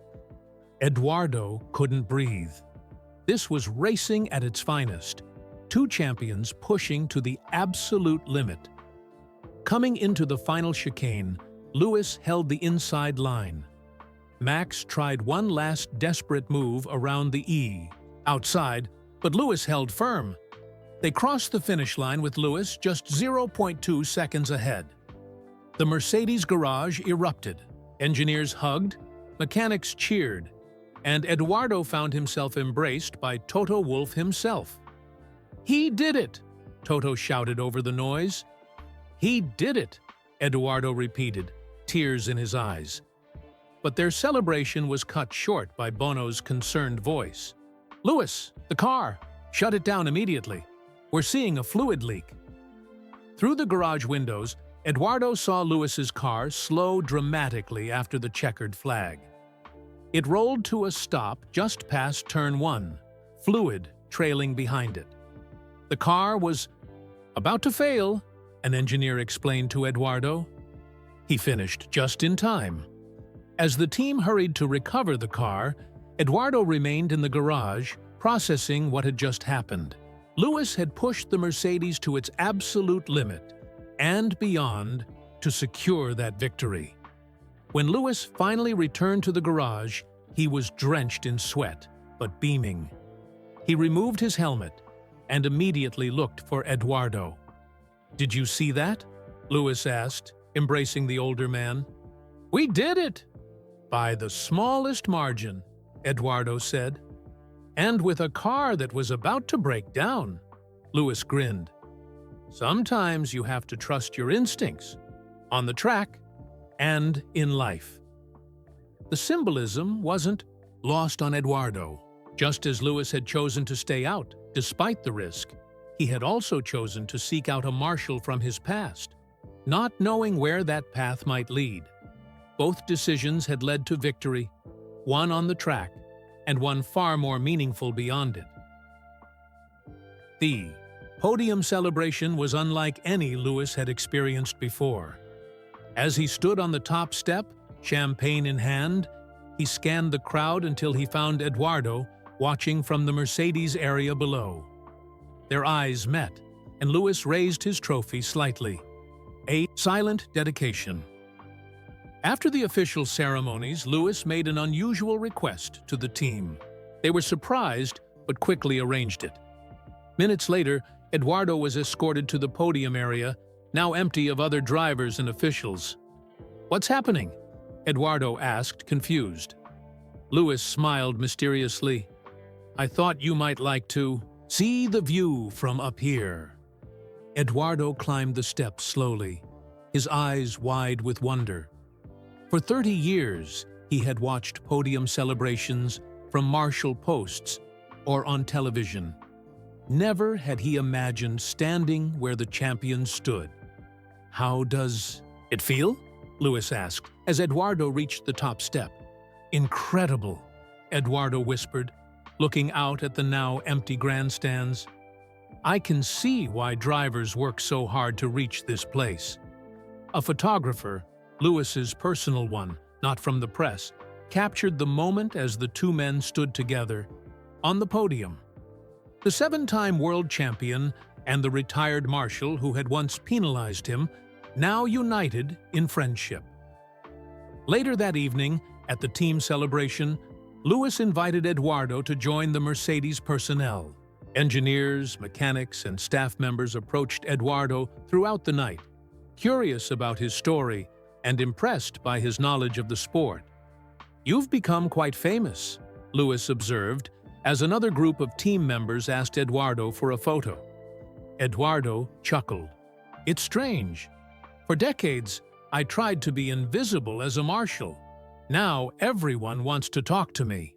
Eduardo couldn't breathe. This was racing at its finest, 2 champions pushing to the absolute limit. Coming into the final chicane, Lewis held the inside line. Max tried one last desperate move around the E, outside, but Lewis held firm. They crossed the finish line with Lewis just 0.2 seconds ahead. The Mercedes garage erupted. Engineers hugged, mechanics cheered, and Eduardo found himself embraced by Toto Wolff himself. "He did it!" Toto shouted over the noise. "He did it!" Eduardo repeated, tears in his eyes. But their celebration was cut short by Bono's concerned voice. "Lewis, the car! Shut it down immediately. We're seeing a fluid leak." Through the garage windows, Eduardo saw Lewis's car slow dramatically after the checkered flag. It rolled to a stop just past turn 1, fluid trailing behind it. The car was about to fail, an engineer explained to Eduardo. He finished just in time. As the team hurried to recover the car, Eduardo remained in the garage, processing what had just happened. Lewis had pushed the Mercedes to its absolute limit and beyond to secure that victory. When Lewis finally returned to the garage, he was drenched in sweat, but beaming. He removed his helmet and immediately looked for Eduardo. "Did you see that?" Lewis asked, embracing the older man. "We did it!" "By the smallest margin," Eduardo said. "And with a car that was about to break down." Lewis grinned. Sometimes you have to trust your instincts, on the track and in life. The symbolism wasn't lost on Eduardo. Just as Lewis had chosen to stay out, despite the risk, he had also chosen to seek out a Marshal from his past, not knowing where that path might lead. Both decisions had led to victory, one on the track and one far more meaningful beyond it. The podium celebration was unlike any Lewis had experienced before. As he stood on the top step, champagne in hand, he scanned the crowd until he found Eduardo watching from the Mercedes area below. Their eyes met, and Lewis raised his trophy slightly. A silent dedication. After the official ceremonies, Lewis made an unusual request to the team. They were surprised, but quickly arranged it. Minutes later, Eduardo was escorted to the podium area, now empty of other drivers and officials. "What's happening?" Eduardo asked, confused. Lewis smiled mysteriously. "I thought you might like to see the view from up here." Eduardo climbed the steps slowly, his eyes wide with wonder. For 30 years, he had watched podium celebrations from Marshal posts or on television. Never had he imagined standing where the champion stood. "How does it feel?" Lewis asked, as Eduardo reached the top step. "Incredible," Eduardo whispered, looking out at the now empty grandstands. "I can see why drivers work so hard to reach this place." A photographer, Lewis's personal one, not from the press, captured the moment as the two men stood together on the podium. The 7-time world champion and the retired Marshal who had once penalized him, now united in friendship. Later that evening, at the team celebration, Lewis invited Eduardo to join the Mercedes personnel. Engineers, mechanics, and staff members approached Eduardo throughout the night, curious about his story and impressed by his knowledge of the sport. "You've become quite famous," Lewis observed, as another group of team members asked Eduardo for a photo. Eduardo chuckled. "It's strange. For decades, I tried to be invisible as a Marshal. Now everyone wants to talk to me."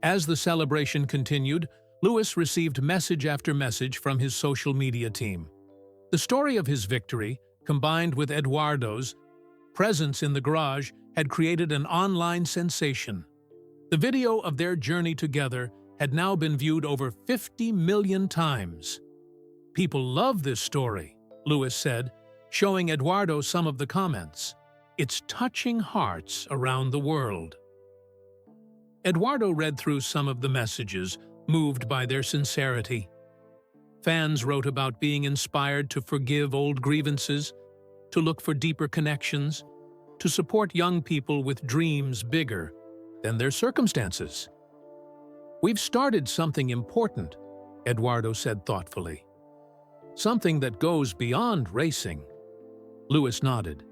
As the celebration continued, Lewis received message after message from his social media team. The story of his victory, combined with Eduardo's presence in the garage, had created an online sensation. The video of their journey together had now been viewed over 50 million times. "People love this story," Lewis said, showing Eduardo some of the comments. "It's touching hearts around the world." Eduardo read through some of the messages, moved by their sincerity. Fans wrote about being inspired to forgive old grievances, to look for deeper connections, to support young people with dreams bigger than their circumstances. "We've started something important," Eduardo said thoughtfully. "Something that goes beyond racing." Lewis nodded.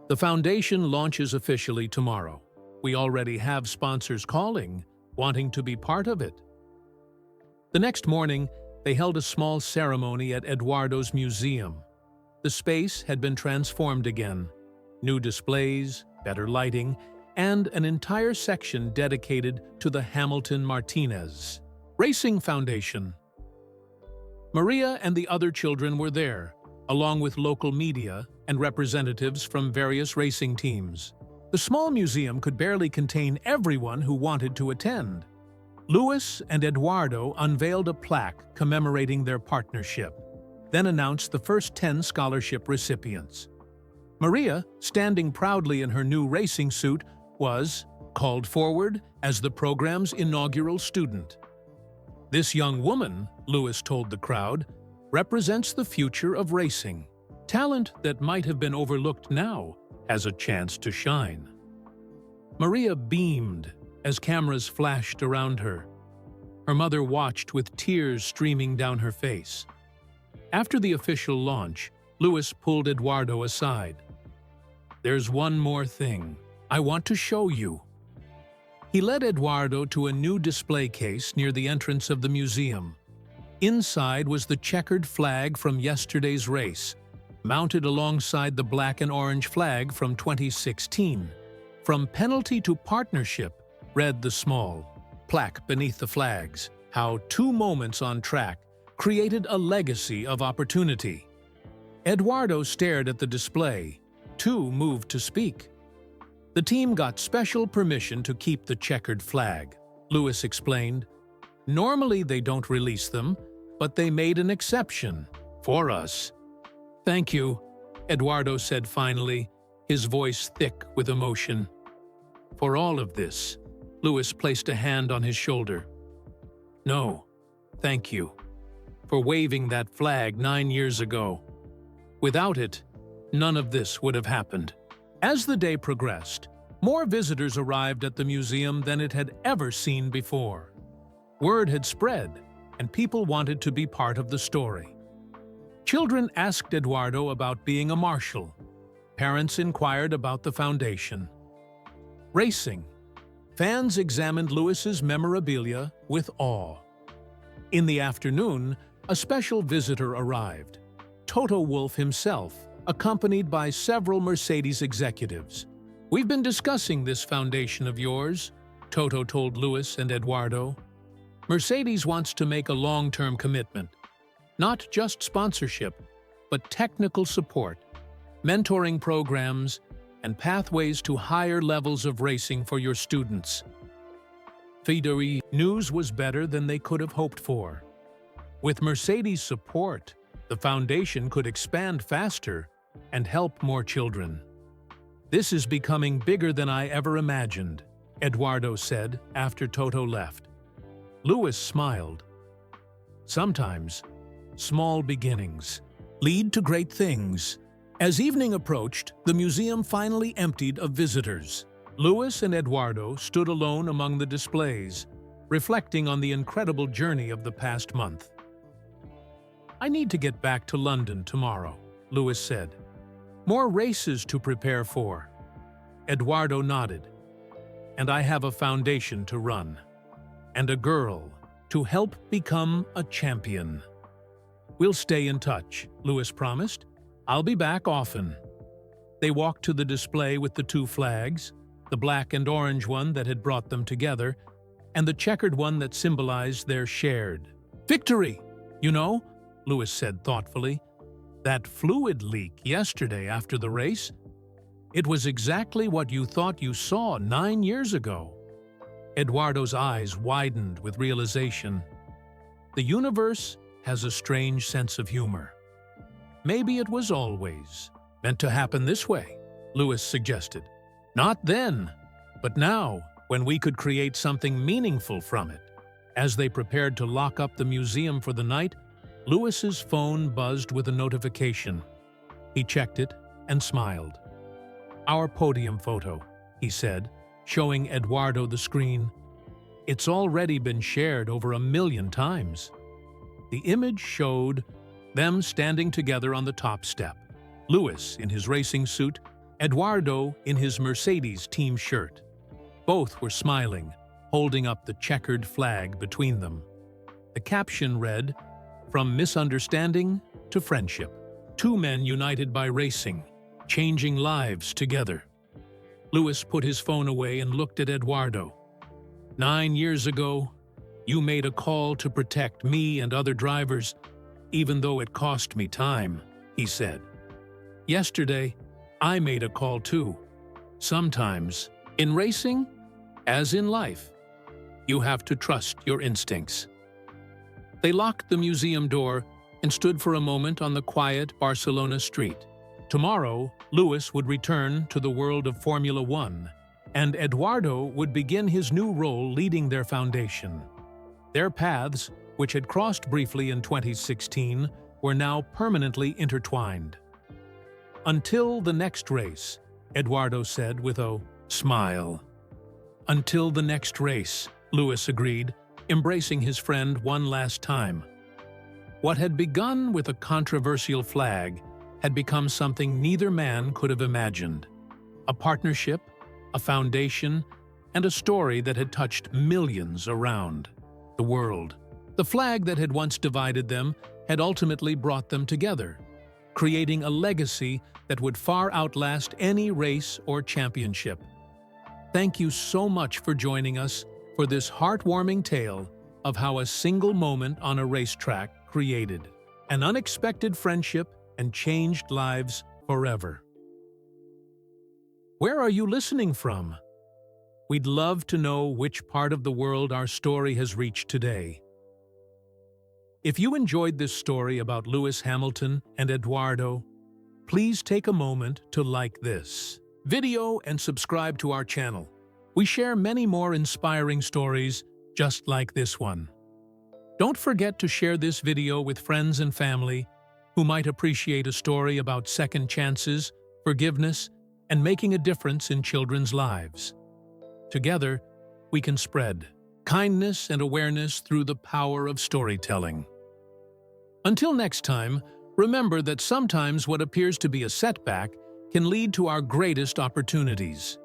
"The foundation launches officially tomorrow. We already have sponsors calling, wanting to be part of it." The next morning, they held a small ceremony at Eduardo's museum. The space had been transformed again. New displays, better lighting, and an entire section dedicated to the Hamilton Martinez Racing Foundation. Maria and the other children were there, along with local media and representatives from various racing teams. The small museum could barely contain everyone who wanted to attend. Lewis and Eduardo unveiled a plaque commemorating their partnership, then announced the first 10 scholarship recipients. Maria, standing proudly in her new racing suit, was called forward as the program's inaugural student. "This young woman," Lewis told the crowd, "represents the future of racing. Talent that might have been overlooked now has a chance to shine." Maria beamed as cameras flashed around her. Her mother watched with tears streaming down her face. After the official launch, Lewis pulled Eduardo aside. "There's one more thing I want to show you." He led Eduardo to a new display case near the entrance of the museum. Inside was the checkered flag from yesterday's race, mounted alongside the black and orange flag from 2016. From penalty to partnership, read the small plaque beneath the flags, how 2 moments on track created a legacy of opportunity. Eduardo stared at the display. 2 moved to speak. The team got special permission to keep the checkered flag, Lewis explained. Normally they don't release them, but they made an exception for us. Thank you, Eduardo said finally, his voice thick with emotion. For all of this, Lewis placed a hand on his shoulder. No, thank you, for waving that flag 9 years ago. Without it, none of this would have happened. As the day progressed, more visitors arrived at the museum than it had ever seen before. Word had spread, and people wanted to be part of the story. Children asked Eduardo about being a marshal. Parents inquired about the foundation. Racing. Fans examined Lewis's memorabilia with awe. In the afternoon, a special visitor arrived, Toto Wolff himself, accompanied by several Mercedes executives. We've been discussing this foundation of yours, Toto told Lewis and Eduardo. Mercedes wants to make a long-term commitment. Not just sponsorship, but technical support, mentoring programs, and pathways to higher levels of racing for your students. Fidori, news was better than they could have hoped for. With Mercedes' support, the foundation could expand faster and help more children. This is becoming bigger than I ever imagined, Eduardo said after Toto left. Lewis smiled. Sometimes, small beginnings lead to great things. As evening approached, the museum finally emptied of visitors. Lewis and Eduardo stood alone among the displays, reflecting on the incredible journey of the past month. I need to get back to London tomorrow, Lewis said. More races to prepare for. Eduardo nodded. And I have a foundation to run. And a girl to help become a champion. We'll stay in touch, Lewis promised. I'll be back often. They walked to the display with the 2 flags, the black and orange one that had brought them together, and the checkered one that symbolized their shared victory. You know, Lewis said thoughtfully, that fluid leak yesterday after the race, it was exactly what you thought you saw 9 years ago. Eduardo's eyes widened with realization. The universe has a strange sense of humor. Maybe it was always meant to happen this way, Lewis suggested. Not then, but now, when we could create something meaningful from it. As they prepared to lock up the museum for the night, Lewis's phone buzzed with a notification. He checked it and smiled. Our podium photo, he said, showing Eduardo the screen. It's already been shared over 1 million times. The image showed them standing together on the top step, Lewis in his racing suit, Eduardo in his Mercedes team shirt. Both were smiling, holding up the checkered flag between them. The caption read, "From misunderstanding to friendship. 2 men united by racing, changing lives together." Lewis put his phone away and looked at Eduardo. 9 years ago, you made a call to protect me and other drivers, even though it cost me time, he said. Yesterday, I made a call too. Sometimes, in racing, as in life, you have to trust your instincts. They locked the museum door and stood for a moment on the quiet Barcelona street. Tomorrow, Lewis would return to the world of Formula One, and Eduardo would begin his new role leading their foundation. Their paths, which had crossed briefly in 2016, were now permanently intertwined. Until the next race, Eduardo said with a smile. Until the next race, Lewis agreed, embracing his friend one last time. What had begun with a controversial flag had become something neither man could have imagined. A partnership, a foundation, and a story that had touched millions around the world. The flag that had once divided them had ultimately brought them together, creating a legacy that would far outlast any race or championship. Thank you so much for joining us for this heartwarming tale of how a single moment on a racetrack created an unexpected friendship and changed lives forever. Where are you listening from? We'd love to know which part of the world our story has reached today. If you enjoyed this story about Lewis Hamilton and Eduardo, please take a moment to like this video and subscribe to our channel. We share many more inspiring stories just like this one. Don't forget to share this video with friends and family who might appreciate a story about second chances, forgiveness, and making a difference in children's lives. Together, we can spread kindness and awareness through the power of storytelling. Until next time, remember that sometimes what appears to be a setback can lead to our greatest opportunities.